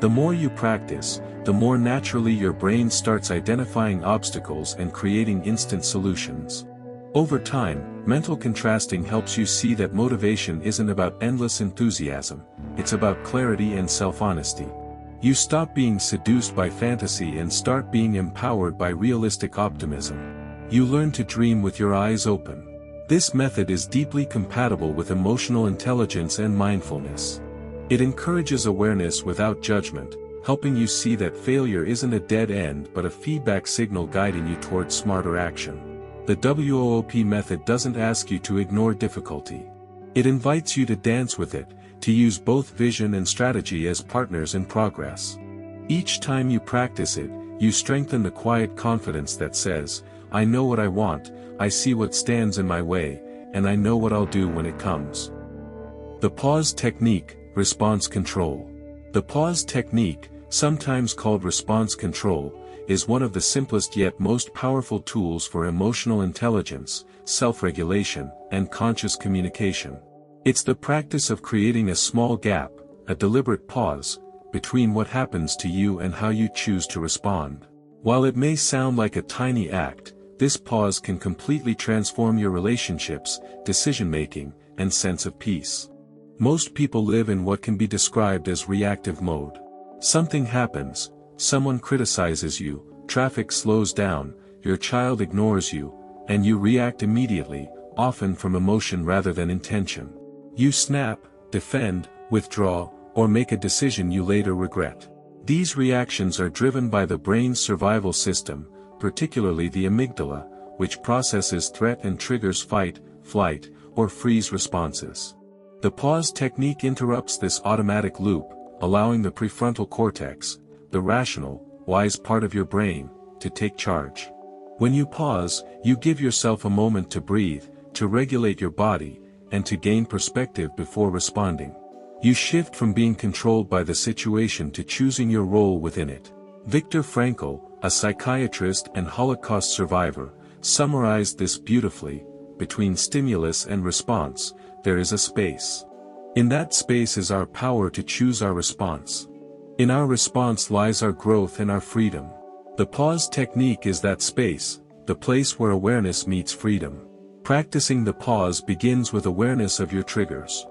The more you practice, the more naturally your brain starts identifying obstacles and creating instant solutions. Over time, mental contrasting helps you see that motivation isn't about endless enthusiasm, it's about clarity and self-honesty. You stop being seduced by fantasy and start being empowered by realistic optimism. You learn to dream with your eyes open. This method is deeply compatible with emotional intelligence and mindfulness. It encourages awareness without judgment, helping you see that failure isn't a dead end but a feedback signal guiding you towards smarter action. The WOOP method doesn't ask you to ignore difficulty. It invites you to dance with it, to use both vision and strategy as partners in progress. Each time you practice it, you strengthen the quiet confidence that says, I know what I want, I see what stands in my way, and I know what I'll do when it comes. The pause technique, response control. The pause technique, sometimes called response control, is one of the simplest yet most powerful tools for emotional intelligence, self-regulation, and conscious communication. It's the practice of creating a small gap, a deliberate pause, between what happens to you and how you choose to respond. While it may sound like a tiny act, this pause can completely transform your relationships, decision-making, and sense of peace. Most people live in what can be described as reactive mode. Something happens, someone criticizes you, traffic slows down, your child ignores you, and you react immediately, often from emotion rather than intention. You snap, defend, withdraw, or make a decision you later regret. These reactions are driven by the brain's survival system, particularly the amygdala, which processes threat and triggers fight, flight, or freeze responses. The pause technique interrupts this automatic loop, allowing the prefrontal cortex, the rational, wise part of your brain, to take charge. When you pause, you give yourself a moment to breathe, to regulate your body, and to gain perspective before responding. You shift from being controlled by the situation to choosing your role within it. Viktor Frankl, a psychiatrist and Holocaust survivor, summarized this beautifully: between stimulus and response, there is a space. In that space is our power to choose our response. In our response lies our growth and our freedom. The pause technique is that space, the place where awareness meets freedom. Practicing the pause begins with awareness of your triggers.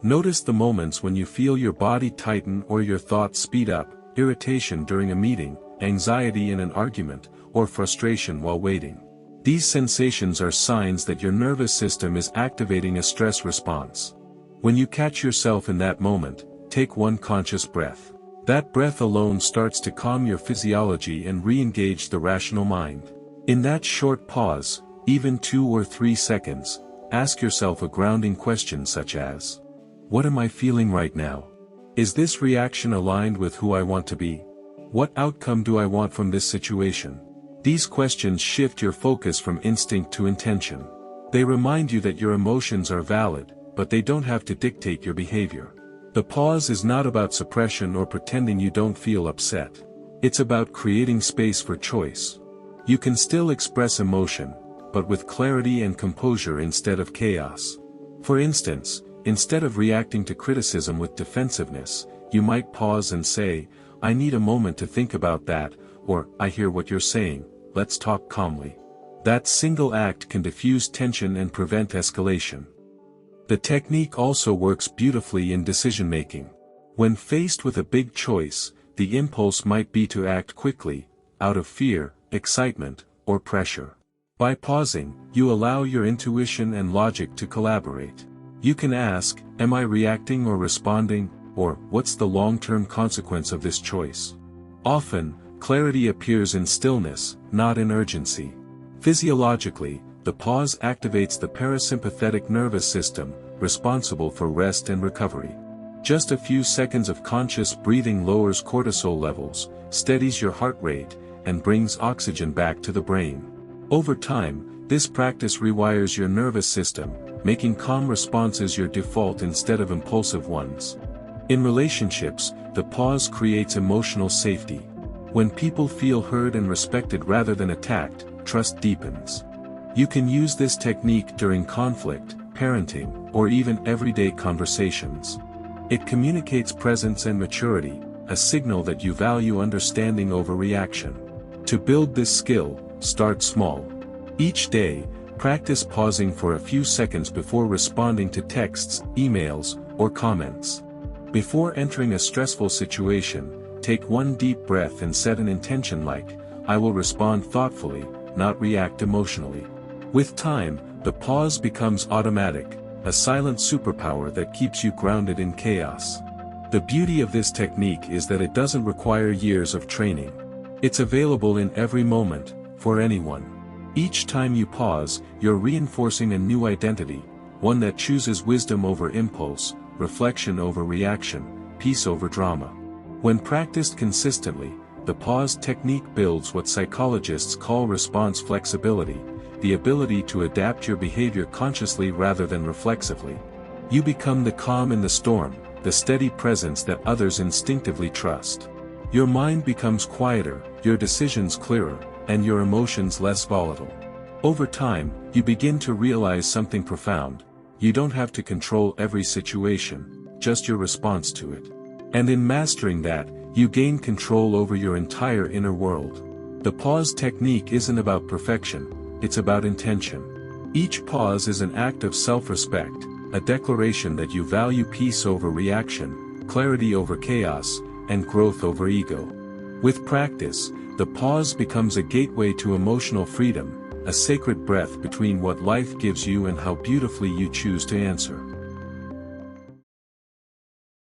Notice the moments when you feel your body tighten or your thoughts speed up, irritation during a meeting, anxiety in an argument, or frustration while waiting. These sensations are signs that your nervous system is activating a stress response. When you catch yourself in that moment, take one conscious breath. That breath alone starts to calm your physiology and re-engage the rational mind. In that short pause, even 2 or 3 seconds, ask yourself a grounding question such as, what am I feeling right now? Is this reaction aligned with who I want to be? What outcome do I want from this situation? These questions shift your focus from instinct to intention. They remind you that your emotions are valid, but they don't have to dictate your behavior. The pause is not about suppression or pretending you don't feel upset. It's about creating space for choice. You can still express emotion, but with clarity and composure instead of chaos. For instance, instead of reacting to criticism with defensiveness, you might pause and say, I need a moment to think about that, or, I hear what you're saying, let's talk calmly. That single act can diffuse tension and prevent escalation. The technique also works beautifully in decision-making. When faced with a big choice, the impulse might be to act quickly, out of fear, excitement, or pressure. By pausing, you allow your intuition and logic to collaborate. You can ask, am I reacting or responding, or what's the long-term consequence of this choice? Often, clarity appears in stillness, not in urgency. Physiologically, the pause activates the parasympathetic nervous system, responsible for rest and recovery. Just a few seconds of conscious breathing lowers cortisol levels, steadies your heart rate, and brings oxygen back to the brain. Over time, this practice rewires your nervous system, making calm responses your default instead of impulsive ones. In relationships, the pause creates emotional safety. When people feel heard and respected rather than attacked, trust deepens. You can use this technique during conflict, parenting, or even everyday conversations. It communicates presence and maturity, a signal that you value understanding over reaction. To build this skill, start small. Each day, practice pausing for a few seconds before responding to texts, emails, or comments. Before entering a stressful situation, take one deep breath and set an intention like, I will respond thoughtfully, not react emotionally. With time, the pause becomes automatic, a silent superpower that keeps you grounded in chaos. The beauty of this technique is that it doesn't require years of training. It's available in every moment, for anyone. Each time you pause, you're reinforcing a new identity, one that chooses wisdom over impulse, reflection over reaction, peace over drama. When practiced consistently, the pause technique builds what psychologists call response flexibility, the ability to adapt your behavior consciously rather than reflexively. You become the calm in the storm, the steady presence that others instinctively trust. Your mind becomes quieter, your decisions clearer, and your emotions less volatile. Over time, you begin to realize something profound. You don't have to control every situation, just your response to it. And in mastering that, you gain control over your entire inner world. The pause technique isn't about perfection, it's about intention. Each pause is an act of self-respect, a declaration that you value peace over reaction, clarity over chaos, and growth over ego. With practice, the pause becomes a gateway to emotional freedom, a sacred breath between what life gives you and how beautifully you choose to answer.